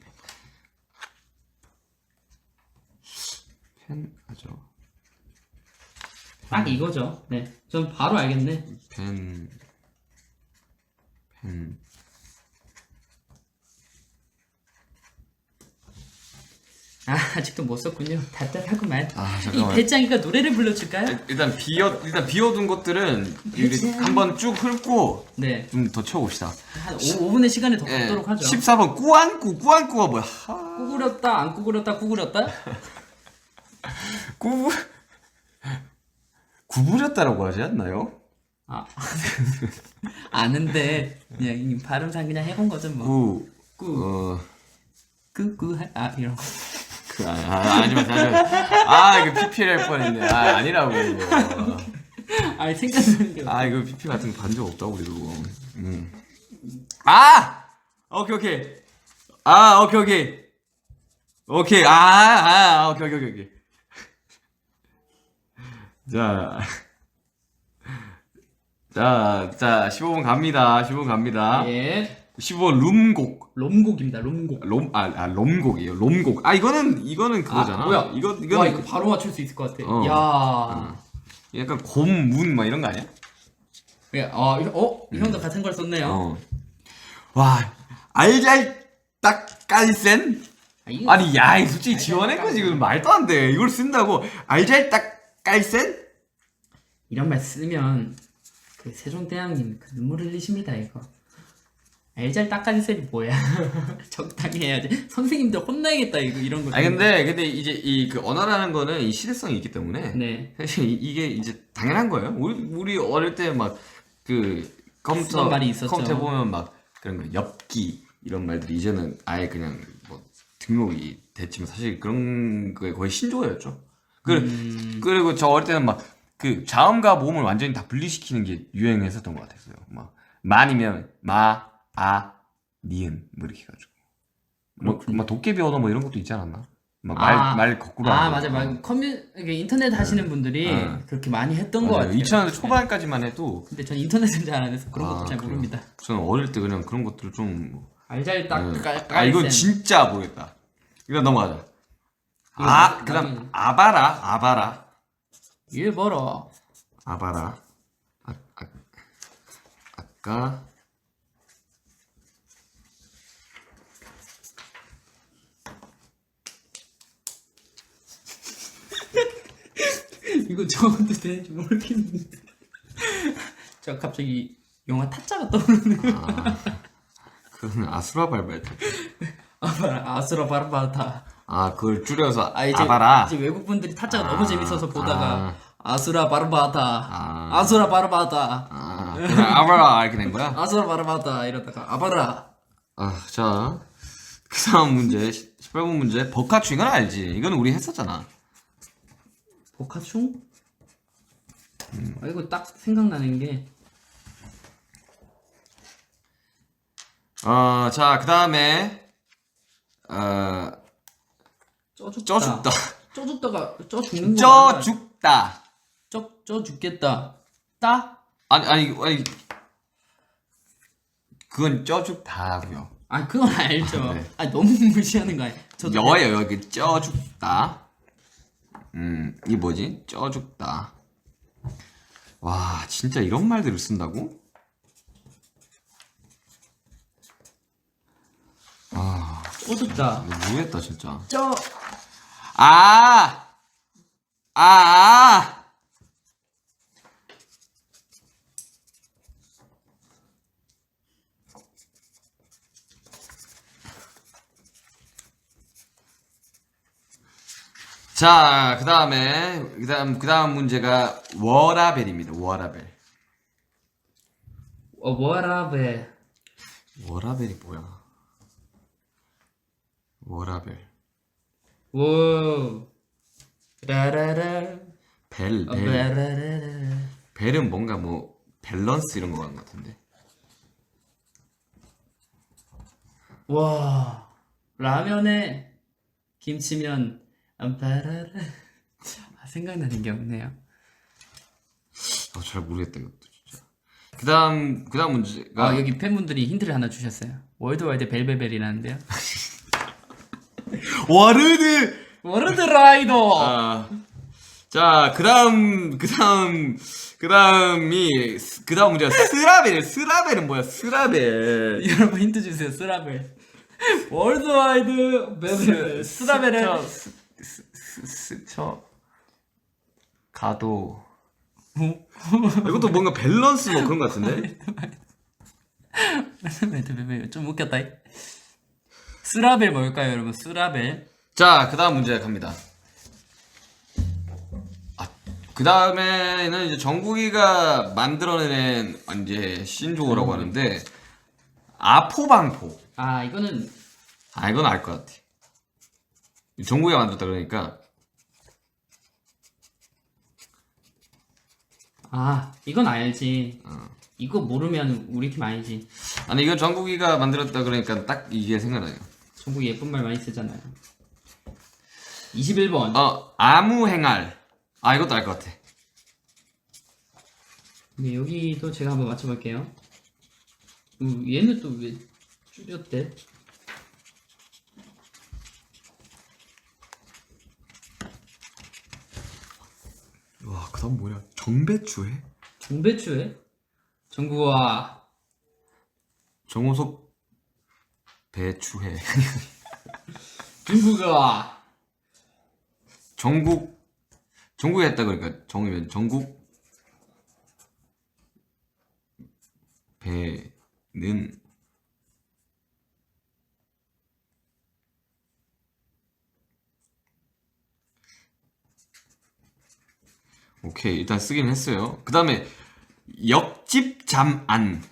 페나저. 딱 이거죠. 네. 전 바로 알겠네. 펜. 아, 아직도 못 썼군요. 답답하구만. 아, 이 잠깐만. 배짱이가 노래를 불러줄까요? 일단 비워둔 것들은 우리 한번 쭉 훑고 네. 좀 더 채워봅시다. 한 5분의 시간을 더 예, 갖도록 하죠. 14번 꾸안꾸가 뭐야? 구부렸다, 안 구부렸다, 구부렸다? 구부렸다라고 하지 않나요? 아, 아는데, 그냥 이 발음상 그냥 해본 거죠, 뭐. 이런 거. 하지마. 이거 PPL 할 뻔했네. 아니라고. 아, 생각나는 게. 이거 PP 같은 거 반 적 없다고, 우리도. 오케이. 오케이. 오케이. 자, 15번 갑니다. 예. 15번 룸곡. 롬곡입니다, 롬곡. 롬곡이에요. 롬곡. 이거는 그거잖아. 뭐야? 이거는 와, 이거 바로 맞출 수 있을 것 같아. 어. 야. 약간 곰문 막 이런 거 아니야? 이 형도 같은 걸 썼네요. 와, 알잘딱깔센? 이거 아니, 야, 이 솔직히 지원한 거지. 이거 말도 안 돼. 이걸 쓴다고. 알잘딱깔센? 이런 말 쓰면 그 세종대왕님 그 눈물 흘리십니다, 이거. 알잘 닦아주세요 뭐야? 적당히 해야지. 선생님들 혼나야겠다 이런 거. 근데 이제 이 그 언어라는 거는 이 시대성이 있기 때문에 네. 사실 이게 이제 당연한 거예요. 우리 어릴 때 막 그 쓰던 말이 있었죠. 컴퓨터 보면 막 그런 거 엽기 이런 말들이 이제는 아예 그냥 뭐 등록이 됐지만 사실 그런 거에 거의 신조어였죠. 그리고 저 어릴 때는 막 그 자음과 모음을 완전히 다 분리시키는 게 유행했었던 것 같았어요. 막 만이면 마, 아, 니은 뭐 이렇게 해가지고 막 도깨비 언어 뭐 이런 것도 있지 않았나? 말 거꾸로 하는 맞아. 거. 이게 인터넷 하시는 분들이 그렇게 많이 했던 것 같아요. 2000년대 초반까지만 해도 근데 전 인터넷은 잘 안 해서 그런 것도 잘 그래요? 모릅니다. 저는 어릴 때 그냥 그런 것들을 좀 이건 이건 진짜 모르겠다. 이거 넘어가자. 그다음 아바라. 일 벌어. 아바라. 아까 이거 적어도 되는지 모르겠는데. 저 갑자기 영화 타짜가 떠오르는 거야. 그거는 아수라발바였다. 아수라 바르바타. 그걸 줄여서 이제 아바라. 이제 외국 분들이 타짜가 너무 재밌어서 보다가 아수라 바르바타. 아수라 바르바타. 그냥 아바라 이렇게 된 거야? 아수라 바르바타 이러다가 아바라. 자, 그 다음 문제 18번 문제. 버카추 이건 알지? 이거는 우리 했었잖아. 보카충? 이거 딱 생각나는 게 자, 그 다음에 쪄죽다. 쪄죽다가 쪄 죽는 거 쪄죽다. 쪄 죽겠다. 따? 아니 그건 쪄죽다고요. 그건 알죠. 네. 너무 무시하는 거 아니야? 여예요. 여기 쪄죽다. 이게 뭐지? 쪄죽다. 와, 진짜 이런 말들을 쓴다고? 쪄죽다. 모르겠다 진짜. 쪄. 아! 자, 그 다음 문제가 워라벨입니다. 워라벨. 워라벨. 워라벨이 뭐야? 워라벨. 오. 라라라. 벨. 라라라라. 벨은 뭔가 뭐 밸런스 이런 거 같은데. 와. 라면에 김치면 바라라. 생각나는 게 없네요. 잘 모르겠다 이것도 진짜. 그다음 문제가 여기 팬분들이 힌트를 하나 주셨어요. 월드와이드 벨벨벨이라는데요. 워르드 라이더. 자, 그다음 문제가 스라벨은 뭐야? 스라벨. 여러분 힌트 주세요. 스라벨. 월드와이드 벨벨. 스라벨은 스쳐 가도 이것도 뭔가 밸런스 뭐 그런 거 같은데? 좀 웃겼다. 스라벨 뭘까요, 여러분? 스라벨. 자, 그다음 문제 갑니다. 그 다음에는 이제 정국이가 만들어낸 이제 신조어라고 하는데 아포방포. 이거는 이건 알 것 같아. 정국이가 만들었다 그러니까. 이건 알지. 이거 모르면 우리 팀 아니지. 아니 이건 정국이가 만들었다 그러니까 딱 이게 생각나요. 정국이 예쁜 말 많이 쓰잖아요. 21번. 아무행할. 이것도 알 것 같아. 근데 여기도 제가 한번 맞춰볼게요. 얘는 또 왜 줄였대? 와, 그다음 뭐야? 정배추회? 정배추에? 정국아. 정호석 배추회. 정국아. 정국이 했다 그러니까 정이면 정국 배는 오케이, 일단 쓰긴 했어요. 그 다음에 옆집 잠안.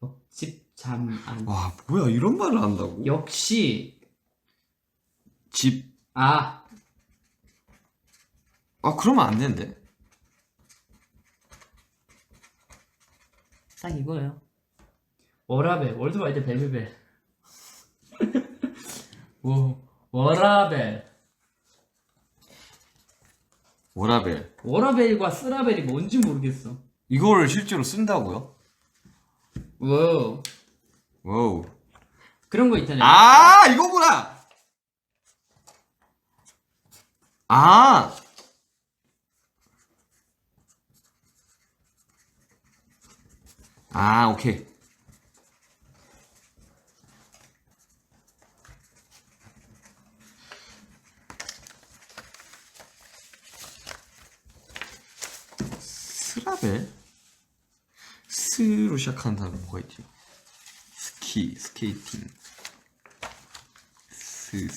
옆집 잠안. 와, 뭐야, 이런 말을 한다고? 역시. 집. 아, 그러면 안 되는데. 딱 이거예요. 워라벨, 월드와이드 베베벨. 워라벨. 워라벨. 워라벨과 쓰라벨이 뭔지 모르겠어. 이거를 실제로 쓴다고요? 와우. 와우. 그런 거 있잖아요. 아, 이거구나! 아! 아, 오케이. 스라벨? 스로 시작하는 단어 뭐가 있지? 스키, 스케이팅. 스.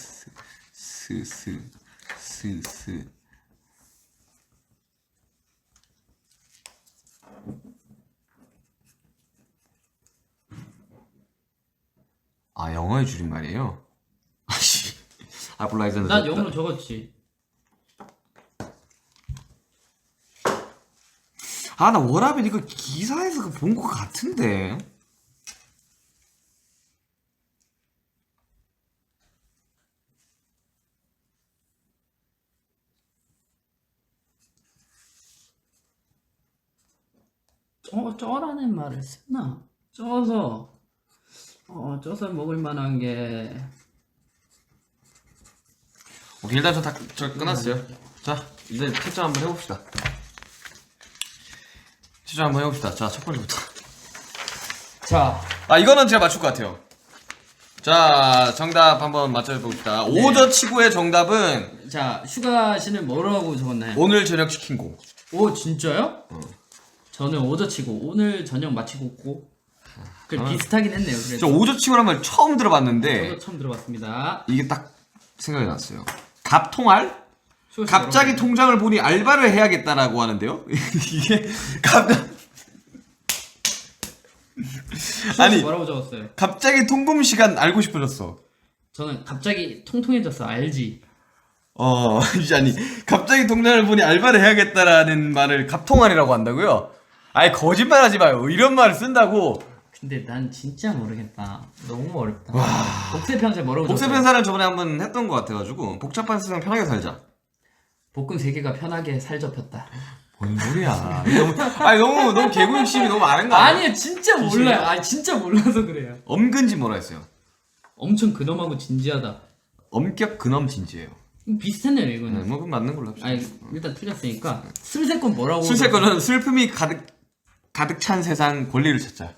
아, 영어의 줄임말이에요? 아씨. 아, 몰라, 이제는. 난 영어로 적었지. 아, 나 워라벨 이거 기사에서 본 것 같은데. 쪄라는 말을 쓰나? 쪄서 먹을 만한 게. 오케이, 일단 저 끝났어요. 자, 이제 채점 한번 해봅시다. 자, 첫 번째부터. 자, 아, 이거는 제가 맞출 것 같아요. 자, 정답 한번 맞춰봅시다. 네. 오저치구의 정답은 자, 슈가 씨는 뭐라고 적었나요? 오늘 저녁 치킨고. 오, 진짜요? 저는 오저치고 오늘 저녁 마치고 있고. 그 비슷하긴 했네요. 그래서 저 오저치구란 말 처음 들어봤는데 저도 처음 들어봤습니다. 이게 딱 생각이 났어요. 갑통알? 슈가 씨 갑자기 여러분. 통장을 보니 알바를 해야겠다라고 하는데요. 이게 슈가 씨 아니. 뭐라고 적었어요? 갑자기 통금 시간 알고 싶어졌어. 저는 갑자기 통통해졌어. 알지? 아니, 갑자기 통장을 보니 알바를 해야겠다라는 말을 갑통알이라고 한다고요? 아니, 거짓말하지 마요. 이런 말을 쓴다고. 근데 난 진짜 모르겠다. 너무 어렵다. 복세편세 뭐라고 복세 적었어요? 편사를 저번에 한번 했던 것 같아가지고 복잡한 세상 편하게 살자. 복근 3개가 편하게 살 접혔다. 뭔 소리야? 너무 개구 욕심이 너무 많은 거 아니야? 아니요, 진짜 몰라요. 아니, 진짜 몰라서 그래요. 엄근지 뭐라 했어요? 엄청 근엄하고 진지하다. 엄격 근엄 진지해요. 비슷했네요, 네, 이거는. 뭐 그럼 맞는 걸로 합시다. 아니, 일단 틀렸으니까. 슬세건 뭐라고? 술세 거는 슬픔이 가득 찬 세상 권리를 찾자.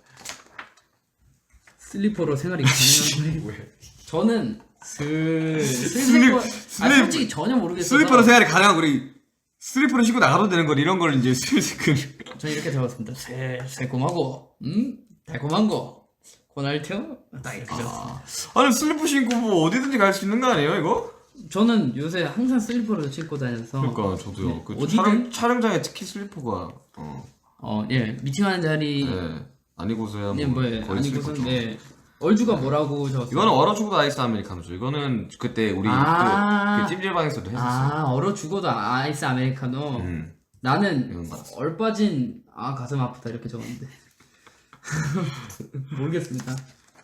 슬리퍼로 생활이 가능한 저는 슬세건. 솔직히 전혀 모르겠어서. 슬리퍼로 생활이 가능한 우리 슬리퍼를 신고 나가도 되는 걸 이런 걸 이제 슬슬 저는 이렇게 적었습니다. 새콤하고, 달콤한 거. 고날티어? 딱 이렇게 적었습니다. 아니 슬리퍼 신고 뭐 어디든지 갈 수 있는 거 아니에요 이거? 저는 요새 항상 슬리퍼를 신고 다녀서. 그러니까 저도요. 네, 그 어디든? 촬영장에 특히 슬리퍼가 예, 미팅하는 자리. 네. 아니고서야 네, 뭐 뭐예요? 거의 아니고선 슬리퍼죠. 네. 얼주가 뭐라고 적었어요? 이거는 얼어 죽어도 아이스 아메리카노죠. 이거는 그때 우리 아. 그 찜질방에서도 했었어요. 얼어 죽어도 아이스 아메리카노. 이건 나는 맞았어. 얼빠진 가슴 아프다 이렇게 적었는데. 모르겠습니다.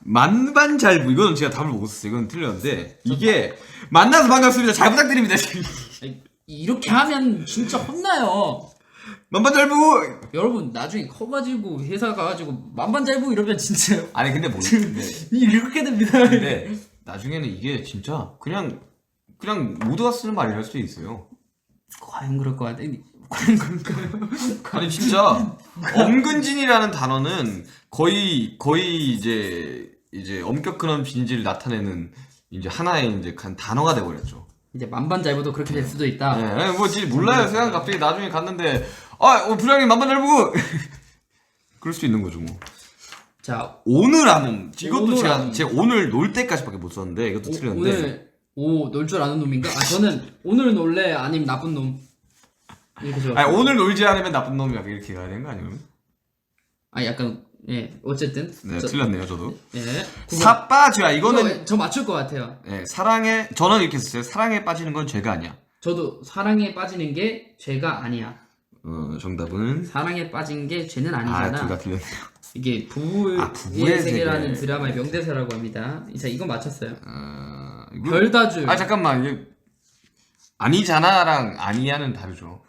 만반잘부 이거는 제가 답을 못 썼어요. 이건 틀렸는데 이게 만나서 반갑습니다. 잘 부탁드립니다. 아니, 이렇게 하면 진짜 혼나요. 만반잘부. 여러분 나중에 커가지고 회사 가가지고 만반잘부 이러면 진짜 아니 근데 모르겠는데 이렇게 됩니다. 근데 나중에는 이게 진짜 그냥 모두가 쓰는 말이랄 수도 있어요. 과연 그럴 것 같아. 과연 그럴까요? 아니 진짜 엄근진이라는 단어는 거의 이제 엄격 근엄 진지를 나타내는 이제 하나의 이제 단어가 돼버렸죠. 이제 만반잘부도 그렇게 될 수도 있다. 네, 뭐 진짜 몰라요. 세상 갑자기 나중에 갔는데 부장님 만반잘부 그럴 수 있는 거죠 뭐. 자, 오늘 아놈 이것도 오늘 제가 아놈. 오늘 놀 때까지밖에 못 썼는데 이것도 틀렸는데 오늘 놀 줄 아는 놈인가? 저는 오늘 놀래 아니면 나쁜 놈 이렇게 적었어요. 아니 오늘 놀지 않으면 나쁜 놈이야 이렇게 가야 되는 거 아니에요? 약간 어쨌든 네 틀렸네요 저도. 예. 사빠지야 이거는 저 맞출 것 같아요. 사랑에 저는 이렇게 썼어요. 사랑에 빠지는 건 죄가 아니야. 저도 사랑에 빠지는 게 죄가 아니야. 정답은 사랑에 빠진 게 죄는 둘 다 아니잖아. 틀렸네요. 이게 부부의 부부의 세계라는 세계. 드라마의 명대사라고 합니다. 자, 이거 맞췄어요. 이거- 별다줄. 잠깐만 이게 아니잖아랑 아니야는 다르죠.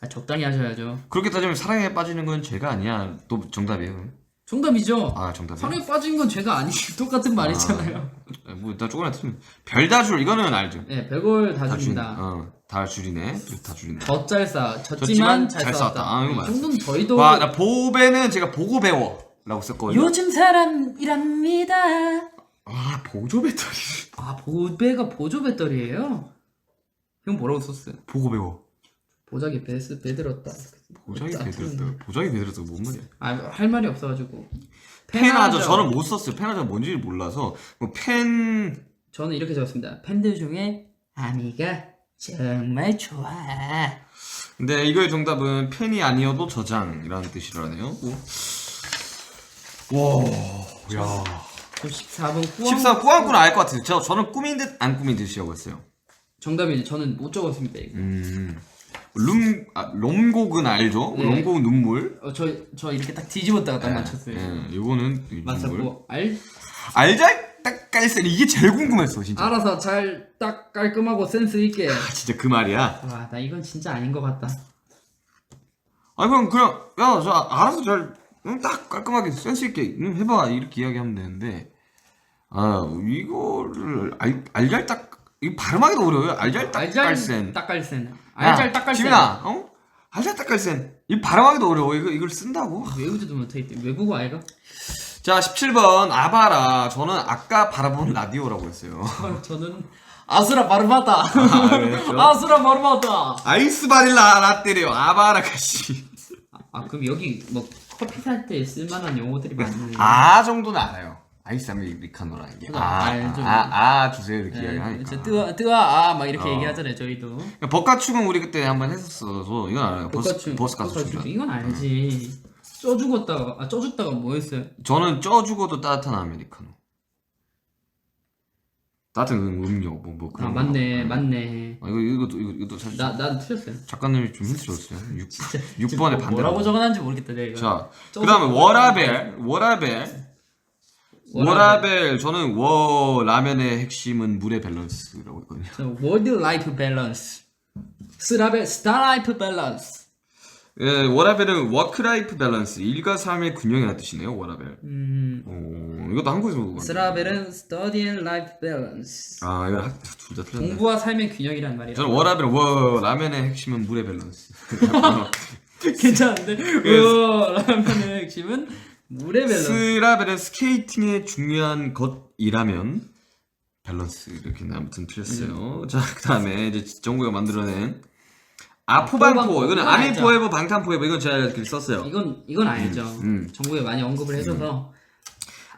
적당히 하셔야죠. 그렇게 따지면 사랑에 빠지는 건 죄가 아니야. 또 정답이에요. 정답이죠. 정답이에요. 사랑에 빠진 건 죄가 아니 똑같은 말이잖아요. 뭐 일단 조금이나 틀리면 별다줄 이거는 알죠. 네, 별걸 다줄. 다줍니다. 다줄이네. 다줄이네. 젖잘싸, 졌지만 졌지만 잘 잘 싸웠다. 싸웠다. 이거 이 맞아. 정도는 저희도 와, 나 보배는 제가 보고 배워라고 썼거든요. 요즘 사람이랍니다. 보조 배터리. 보배가 보조 배터리예요? 형 뭐라고 썼어요? 보고 배워. 보자기 배 들었다. 보자기 짜- 배들었다. 보자기 배들었다. 뭔 말이야? 할 말이 없어가지고. 펜하죠. 저는 못 썼어요. 펜하죠. 뭔지 몰라서 펜. 저는 이렇게 적었습니다. 팬들 중에 아미가 정말 좋아. 근데 이거의 정답은 펜이 아니어도 저장이라는 뜻이라네요. 와, 야. 14번 14 꾸안꾸는 알 것 같아요. 저는 꾸민 듯 안 꾸민 듯이라고 했어요. 정답이 저는 못 적었습니다. 이거. 롬곡은 알죠? 네. 롬곡 눈물. 저 이렇게 딱 뒤집었다가 딱 맞췄어요. 이거는 눈물. 맞췄고 알잘 딱깔센 이게 제일 궁금했어 진짜. 알아서 잘 딱 깔끔하고 센스 있게. 진짜 그 말이야. 와, 나 이건 진짜 아닌 것 같다. 그냥 야, 저 알아서 잘 딱 깔끔하게 센스 있게 해봐 이렇게 이야기하면 되는데 이거를 알잘 딱 이거 발음하기도 어려워요. 알잘 딱깔센. 딱깔센. 알잘 딱깔센. 지민아, 알잘 딱깔센. 이 발음하기도 어려워. 이걸 쓴다고? 외우지도 못해. 외국어 아이가? 자, 17번 아바라. 저는 아까 바라본 라디오라고 했어요. 저는 아수라 바르바타. 그랬죠? 아수라 바르바타. 아이스 바닐라 라떼래요. 아바라 가시. 그럼 여기 뭐 커피 살 때 쓸만한 용어들이 많네. 정도는 알아요. 아이스 아메리카노라는 게. 알죠. 주세요 이렇게 이야기하니까. 저 뜨아 막 이렇게 얘기하잖아요 저희도. 버카축은 우리 그때 한번 했었어서 이건 알아요. 버스 가서 춘다. 이건 알지. 쪄 죽었다가 뭐 했어요? 저는 쪄 죽어도 따뜻한 아메리카노. 따뜻한 음료 뭐 그런 거. 맞네. 이것도 사실 난 틀렸어요. 작가님이 좀 힌트 줬어요. 6번에 반대. 뭐라고 적어놨는지 모르겠다 내가. 이거. 자, 그다음에 워라벨 저는 라면의 핵심은 물의 밸런스라고 했거든요. World Life Balance. Star Life Balance. 워라벨은 워크라이프 밸런스, 일과 삶의 균형이라는 뜻이네요. 워라벨. 이것도 한국에서 보고 스라벨은 Study and Life Balance. 이거 둘 다 틀렸네. 공부와 삶의 균형이란 말이야. 저는 워라벨은 라면의 핵심은 물의 밸런스. 괜찮은데? 라면의 핵심은 물의 밸런스. 스라벨은 스케이팅의 중요한 것이라면 밸런스 이렇게 아무튼 틀렸어요. 자, 그다음에 이제 정국이가 만들어낸 아포방포. 이거는 이건 아미 알죠. 포에버 방탄포에버 이건 제가 이렇게 썼어요. 이건 알죠. 정부에 많이 언급을 해줘서.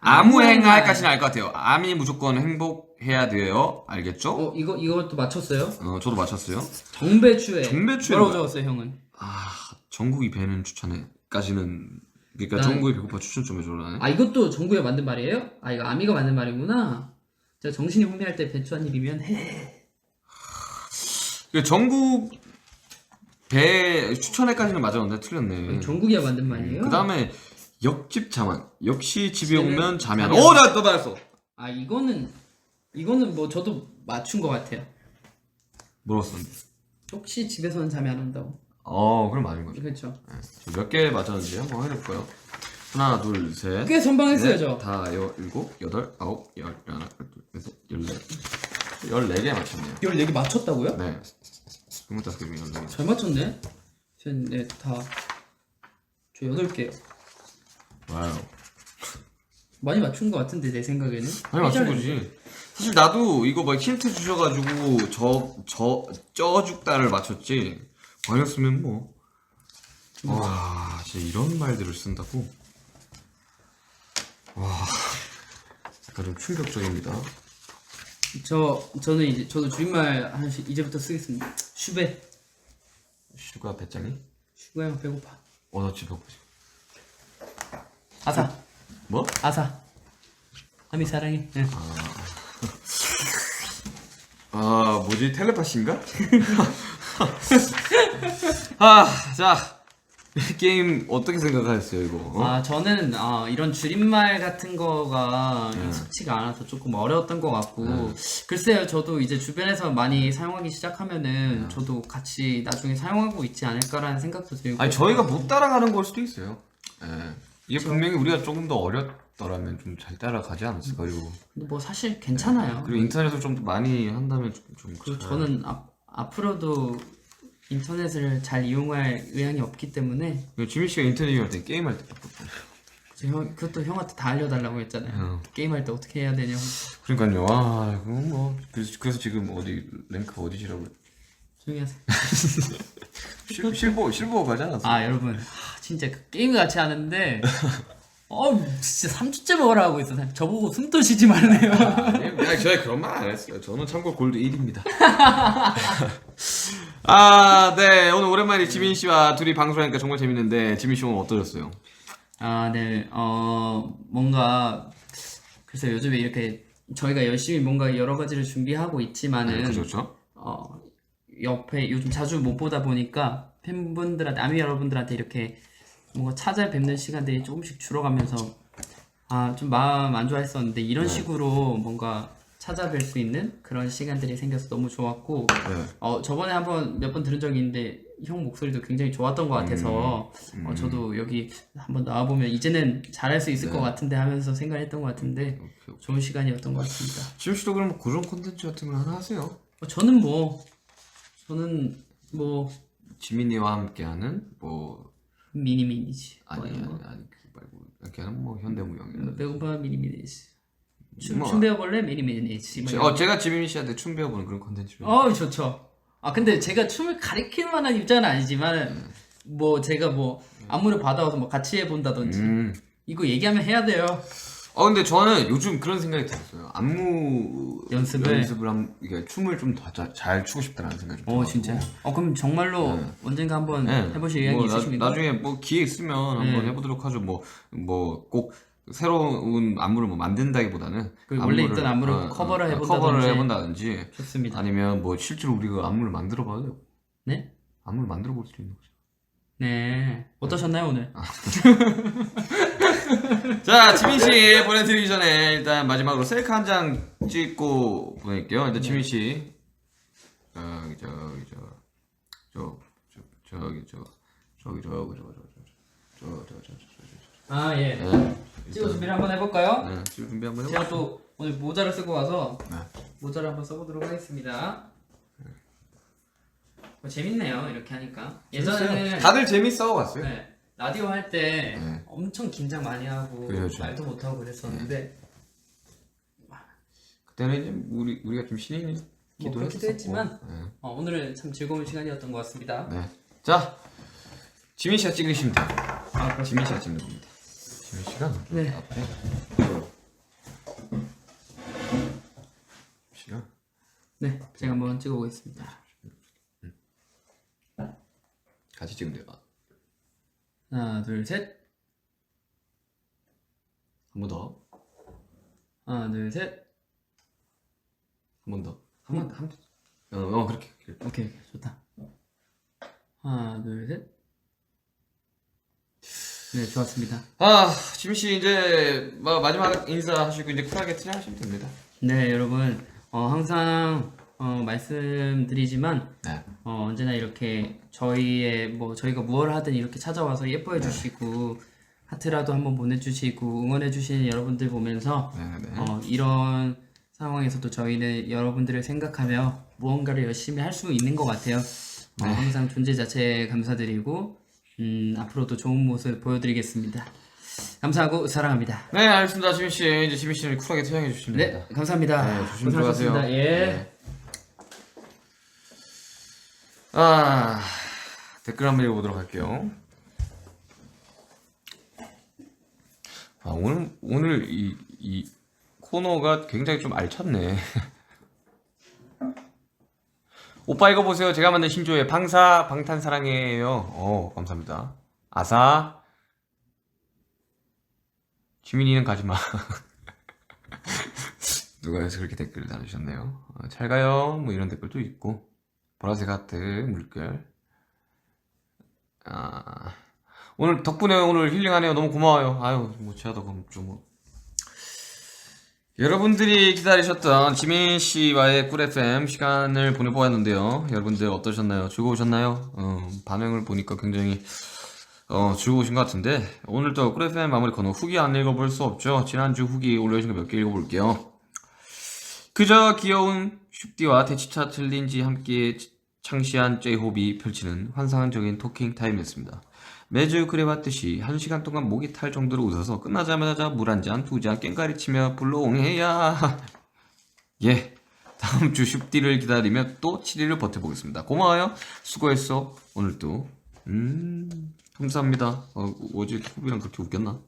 아무 행할 것이는 알 것 같아요. 암이 무조건 행복해야 돼요. 알겠죠? 이것도 맞췄어요? 저도 맞췄어요. 정배추에. 정배추에 뭐라고 뭐야? 적었어요, 형은? 정국이 배는 추천해까지는 그러니까 난- 정국이 배고파 추천 좀 해줘라. 이것도 정부에 만든 말이에요? 이거 아미가 만든 말이구나. 제가 정신이 혼미할 때 배추 한 입이면 정국 배 추천해까지는 맞았는데 틀렸네. 정국이가 만든 말이에요? 그 다음에 역집 자만. 역시 집에 집에는 오면 잠이 안. 잠이 안 나 또 맞았어. 이거는 뭐 저도 맞춘 것 같아요. 뭐라고 썼는데? 혹시 집에서는 잠이 안 온다고. 그럼 맞은 거죠. 그렇죠. 몇 개 맞았는지 한번 해볼까요? 하나, 둘, 셋. 꽤 선방했어요, 저. 다 일곱, 여덟, 아홉, 열, 하나, 둘, 셋, 14개 맞췄네요. 14개 맞췄다고요? 네. 25개 중에 14개. 잘 맞췄네. 저 8개요. 와우. 많이 맞춘 것 같은데 내 생각에는. 많이 맞춘 거지. 사실 나도 이거 막 힌트 주셔가지고 쪄 죽다를 맞췄지. 아니었으면 뭐. 와, 진짜 이런 말들을 쓴다고? 와, 약간 좀 충격적입니다. 저는 저도 줄임말 하나씩 이제부터 쓰겠습니다. 슈베. 슈가 배짱이? 슈가 형 배고파. 나 지금 배고프지. 아사. 뭐? 아사. 아미 사랑해. 네. 뭐지? 텔레파시인가? 자 게임 어떻게 생각하셨어요 이거? 저는 이런 줄임말 같은 거가 익숙치가 않아서 조금 어려웠던 것 같고 글쎄요 저도 이제 주변에서 많이 사용하기 시작하면은 저도 같이 나중에 사용하고 있지 않을까라는 생각도 들고 아니 저희가 못 따라가는 걸 수도 있어요. 예. 이게 분명히 우리가 조금 더 어렸더라면 좀 잘 따라가지 않았을까. 그리고 근데 뭐 사실 괜찮아요. 그리고 인터넷을 좀 더 많이 한다면 좀 그리고 저는 앞으로도 인터넷을 잘 이용할 의향이 없기 때문에 지민 씨가 인터넷 이용할 때 게임할 때 그것도 형한테 다 알려달라고 했잖아요. 게임할 때 어떻게 해야 되냐고. 그러니까요. 그건 뭐 그래서 지금 어디 랭크 어디시라고? 조용히 하세요. 실버 가지 않았어? 여러분 진짜 그 게임 같이 하는데 진짜 3주째 뭐라 하고 있어. 저보고 숨도 쉬지 말래요. 아니, 저희 그런 말 안 했어요. 저는 참고 골드 1입니다. 네. 오늘 오랜만에 지민 씨와 둘이 방송하니까 정말 재밌는데 지민 씨 오늘 어떠셨어요? 네. 뭔가 글쎄요 요즘에 이렇게 저희가 열심히 뭔가 여러 가지를 준비하고 있지만은 그렇죠. 옆에 요즘 자주 못 보다 보니까 팬분들한테 아미 여러분들한테 이렇게 뭔가 찾아뵙는 시간들이 조금씩 줄어가면서 좀 마음 안 좋아했었는데 이런 식으로 뭔가 찾아뵐 수 있는 그런 시간들이 생겨서 너무 좋았고 저번에 한번 몇 번 들은 적이 있는데 형 목소리도 굉장히 좋았던 것 같아서 저도 여기 한번 나와보면 이제는 잘할 수 있을 것 같은데 하면서 생각했던 것 같은데 좋은 시간이었던 것 같습니다. 지민 씨도 그럼 그런 콘텐츠 같은 거 하나 하세요? 저는 뭐 지민이와 함께하는 뭐 미니미니지 아니 그거 말고 그냥 뭐 현대무용이나 배고파 미니미니지 춤 뭐, 배워볼래 미니미니지 제가 지민 씨한테 춤 배워보는 그런 콘텐츠. 좋죠. 근데 제가 춤을 가리킬 만한 입장은 아니지만 뭐 제가 뭐 안무를 받아와서 뭐 같이 해본다든지 이거 얘기하면 해야 돼요. 근데 저는 요즘 그런 생각이 들었어요. 안무 연습을 이게 춤을 좀 더 잘 추고 싶다는 생각이 좀 들어요. 진짜. 그럼 정말로 언젠가 한번 해보실 의향이 있으십니까? 나중에 뭐 기회 있으면 한번 해보도록 하죠. 뭐 꼭 새로운 안무를 뭐 만든다기보다는 원래 있던 안무를 커버를 해본다든지 좋습니다. 아니면 뭐 실제로 우리가 안무를 만들어봐도 네? 안무를 만들어 볼 수도 있는 거죠. 네. 어떠셨나요 오늘? 자, 지민 씨 보내드리기 전에 일단 마지막으로 셀카 한 장 찍고 보낼게요. 일단 지민 씨 예. 찍어 준비를 한번 해볼까요? 네, 지금 준비 한번 제가 해볼게요. 또 오늘 모자를 쓰고 와서 모자를 한번 써보도록 하겠습니다. 재밌네요 이렇게 하니까. 예전에는 다들 재밌어 왔어요. 네, 라디오 할 때 엄청 긴장 많이 하고 그렇죠. 말도 못하고 그랬었는데 그때는 이제 우리가 좀 신인이기도 뭐 그렇기도 했었고. 했지만 오늘은 참 즐거운 시간이었던 것 같습니다. 네. 자, 지민 씨가 찍으시면 돼요. 지민 씨가 찍는 겁니다. 지민 씨가 네. 앞에 씨가 네, 제가 한번 찍어보겠습니다. 같이 찍으면 돼요. 하나, 둘, 셋. 한 번 더. 하나, 둘, 셋. 한 번 더. 그렇게. 오케이, 좋다. 하나, 둘, 셋. 네, 좋았습니다. 지민 씨 이제 마지막 인사하시고 이제 쿨하게 퇴장하시면 됩니다. 네, 여러분, 항상 말씀드리지만 네. 언제나 이렇게 저희가 무얼 하든 이렇게 찾아와서 예뻐해 주시고 하트라도 한번 보내주시고 응원해 주시는 여러분들 보면서 이런 상황에서도 저희는 여러분들을 생각하며 무언가를 열심히 할 수 있는 것 같아요. 항상 존재 자체에 감사드리고 앞으로도 좋은 모습 보여드리겠습니다. 감사하고 사랑합니다. 네, 알겠습니다. 지민 씨 이제 지민 씨는 쿨하게 퇴장해 주시면 됩니다. 네, 감사합니다. 네, 조심 들어가세요. 고생하셨습니다. 예. 네. 댓글 한번 읽어보도록 할게요. 오늘 이 코너가 굉장히 좀 알찼네. 오빠 이거 보세요. 제가 만든 신조의 방탄사랑해예요. 감사합니다. 아사 지민이는 가지마. 누가 해서 그렇게 댓글을 달아주셨네요. 잘 가요 뭐 이런 댓글도 있고 보라색 하트 물결 오늘 덕분에 오늘 힐링하네요. 너무 고마워요. 아유, 뭐 제가 그럼 좀 뭐. 여러분들이 기다리셨던 지민 씨와의 꿀 FM 시간을 보내보았는데요. 여러분들 어떠셨나요? 즐거우셨나요? 반응을 보니까 굉장히 즐거우신 것 같은데 오늘도 꿀 FM 마무리 코너 후기 안 읽어볼 수 없죠. 지난주 후기 올려주신 거 몇 개 읽어볼게요. 그저 귀여운 슈띠와 대치차 챌린지 함께 창시한 제이홉이 펼치는 환상적인 토킹 타임이었습니다. 매주 그래봤듯이 1시간 동안 목이 탈 정도로 웃어서 끝나자마자 물 한 잔, 2잔 깽가리 치며 불롱해야. 예, 다음 주 슈띠를 기다리며 또 7일을 버텨보겠습니다. 고마워요. 수고했어. 오늘도 감사합니다. 어제 호비랑 그렇게 웃겼나?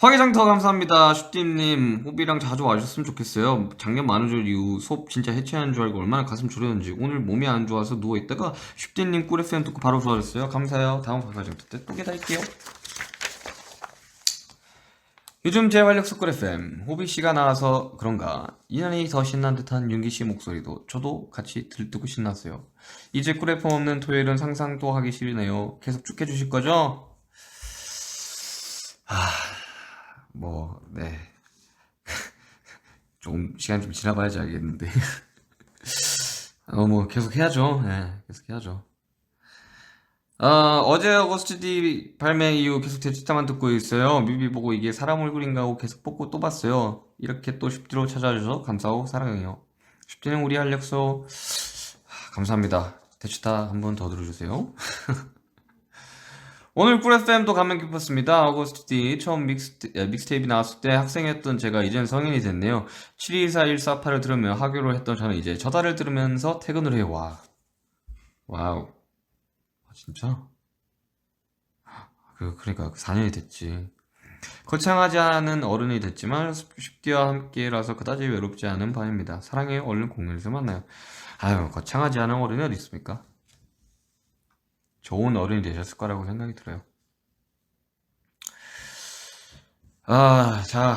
화개장터 감사합니다. 슈띠님 호비랑 자주 와주셨으면 좋겠어요. 작년 만우절 이후 수업 진짜 해체하는 줄 알고 얼마나 가슴 졸였는지. 오늘 몸이 안 좋아서 누워있다가 슈띠님 꿀 FM 듣고 바로 좋아졌어요. 감사해요. 다음 화개장터 때 또 기다릴게요. 요즘 제 활력소 꿀 FM 호비씨가 나와서 그런가 인연이 더 신난 듯한 윤기씨 목소리도 저도 같이 들뜨고 신났어요. 이제 꿀 FM 없는 토요일은 상상도 하기 싫네요. 계속 쭉 해주실 거죠? 네. 조금 시간 좀 지나봐야지 알겠는데. 뭐 계속 해야죠. 네, 계속 해야죠. 어제 어거스트 D 발매 이후 계속 대치타만 듣고 있어요. 뮤비 보고 이게 사람 얼굴인가 하고 계속 뽑고 또 봤어요. 이렇게 또 슈티로 찾아줘서 감사하고 사랑해요. 슈티는 우리 활력소. 감사합니다. 대치타 한 번 더 들어주세요. 오늘 꿀 FM도 감명 깊었습니다. 어거스트 D 처음 믹스테이프 나왔을 때 학생이었던 제가 이젠 성인이 됐네요. 724148을 들으며 하교를 했던 저는 이제 저달을 들으면서 퇴근을 해요. 와우. 진짜? 그러니까 4년이 됐지. 거창하지 않은 어른이 됐지만 슈티와 함께라서 그다지 외롭지 않은 밤입니다. 사랑해요. 얼른 공연에서 만나요. 아유, 거창하지 않은 어른이 어디 있습니까? 좋은 어른이 되셨을 거라고 생각이 들어요. 자.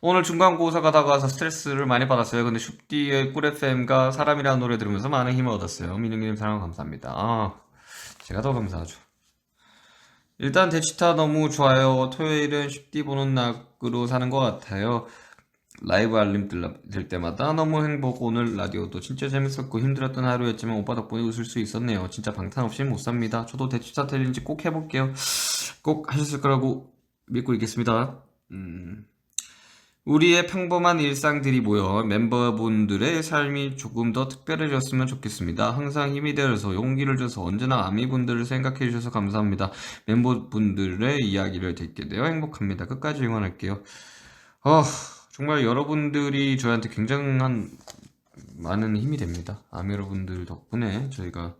오늘 중간고사가 다가와서 스트레스를 많이 받았어요. 근데 슈띠의 꿀 FM과 사람이라는 노래 들으면서 많은 힘을 얻었어요. 민영님 사랑 감사합니다. 제가 더 감사하죠. 일단 대치타 너무 좋아요. 토요일은 슈띠 보는 낙으로 사는 것 같아요. 라이브 알림 들 때마다 너무 행복. 오늘 라디오도 진짜 재밌었고 힘들었던 하루였지만 오빠 덕분에 웃을 수 있었네요. 진짜 방탄 없이 못 삽니다. 저도 대치타 챌린지 꼭 해볼게요. 꼭 하셨을 거라고 믿고 있겠습니다. 우리의 평범한 일상들이 모여 멤버분들의 삶이 조금 더 특별해졌으면 좋겠습니다. 항상 힘이 되어서 용기를 줘서 언제나 아미분들을 생각해 주셔서 감사합니다. 멤버분들의 이야기를 듣게 되어 행복합니다. 끝까지 응원할게요. 정말 여러분들이 저희한테 굉장한 많은 힘이 됩니다. 아미 여러분들 덕분에 저희가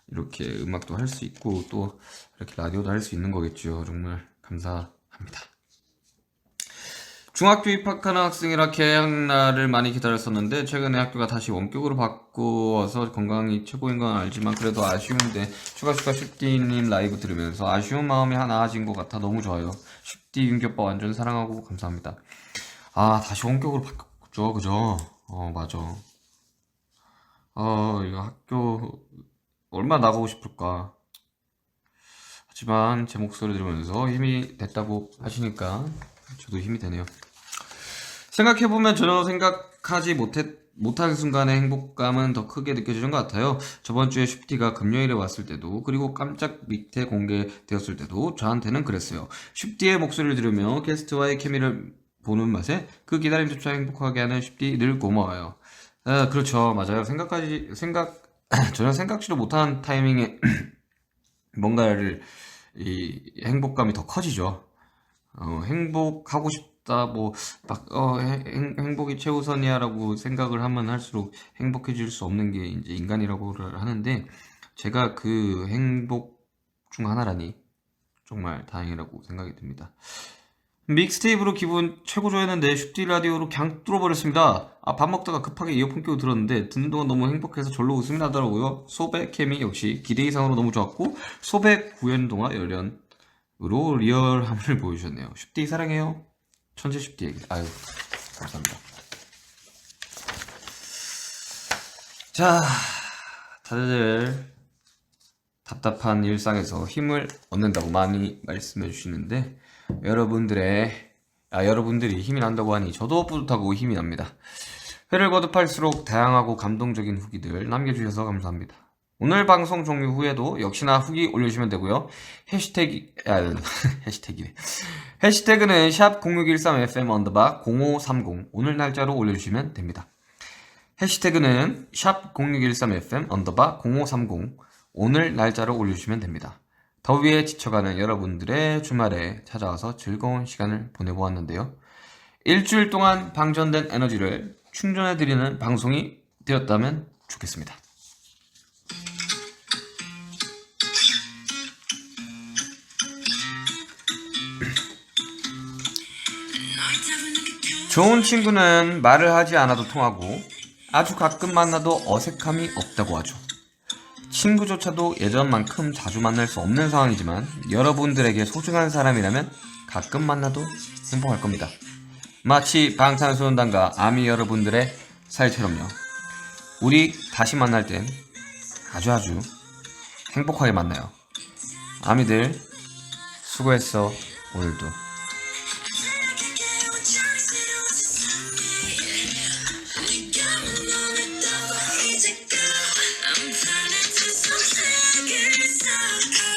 이렇게 음악도 할 수 있고 또 이렇게 라디오도 할 수 있는 거겠죠. 정말 감사합니다. 중학교 입학하는 학생이라 개학날을 많이 기다렸었는데 최근에 학교가 다시 원격으로 바꾸어서 건강이 최고인 건 알지만 그래도 아쉬운데 슈가 슈띠님 라이브 들으면서 아쉬운 마음이 나아진 것 같아 너무 좋아요. 슈띠 윤기오빠 완전 사랑하고 감사합니다. 다시 원격으로 바꿨죠. 그죠? 맞아. 이거 학교 얼마나 나가고 싶을까. 하지만 제 목소리 들으면서 힘이 됐다고 하시니까 저도 힘이 되네요. 생각해보면 전혀 생각하지 못한 순간의 행복감은 더 크게 느껴지는 것 같아요. 저번 주에 슈티가 금요일에 왔을 때도 그리고 깜짝 밑에 공개되었을 때도 저한테는 그랬어요. 슈티의 목소리를 들으며 게스트와의 케미를 보는 맛에 그 기다림조차 행복하게 하는 슈티 늘 고마워요. 그렇죠. 맞아요. 전혀 생각지도 못한 타이밍에 뭔가를 행복감이 더 커지죠. 행복하고 싶다 행복이 최우선이야라고 생각을 하면 할수록 행복해질 수 없는 게 이제 인간이라고 하는데 제가 그 행복 중 하나라니 정말 다행이라고 생각이 듭니다. 믹스테이프로 기분 최고 좋아했는데 슈티 라디오로 그냥 뚫어버렸습니다. 밥 먹다가 급하게 이어폰 끼고 들었는데 듣는 동안 너무 행복해서 절로 웃음이 나더라고요. 소배 케미 역시 기대 이상으로 너무 좋았고 소배 구연 동화 열연으로 리얼함을 보여주셨네요. 슈티 사랑해요. 천재 슈티. 아유 감사합니다. 자 다들 답답한 일상에서 힘을 얻는다고 많이 말씀해 주시는데 여러분들이 힘이 난다고 하니 저도 뿌듯하고 힘이 납니다. 회를 거듭할수록 다양하고 감동적인 후기들 남겨주셔서 감사합니다. 오늘 방송 종료 후에도 역시나 후기 올려주시면 되고요. 해시태그는 샵 0613FM_0530 오늘 날짜로 올려주시면 됩니다. 해시태그는 샵 0613FM_0530 오늘 날짜로 올려주시면 됩니다. 더위에 지쳐가는 여러분들의 주말에 찾아와서 즐거운 시간을 보내보았는데요. 일주일 동안 방전된 에너지를 충전해드리는 방송이 되었다면 좋겠습니다. 좋은 친구는 말을 하지 않아도 통하고 아주 가끔 만나도 어색함이 없다고 하죠. 친구조차도 예전만큼 자주 만날 수 없는 상황이지만 여러분들에게 소중한 사람이라면 가끔 만나도 행복할 겁니다. 마치 방탄소년단과 아미 여러분들의 사이처럼요. 우리 다시 만날 땐 아주 행복하게 만나요. 아미들 수고했어 오늘도. I'm falling to some second.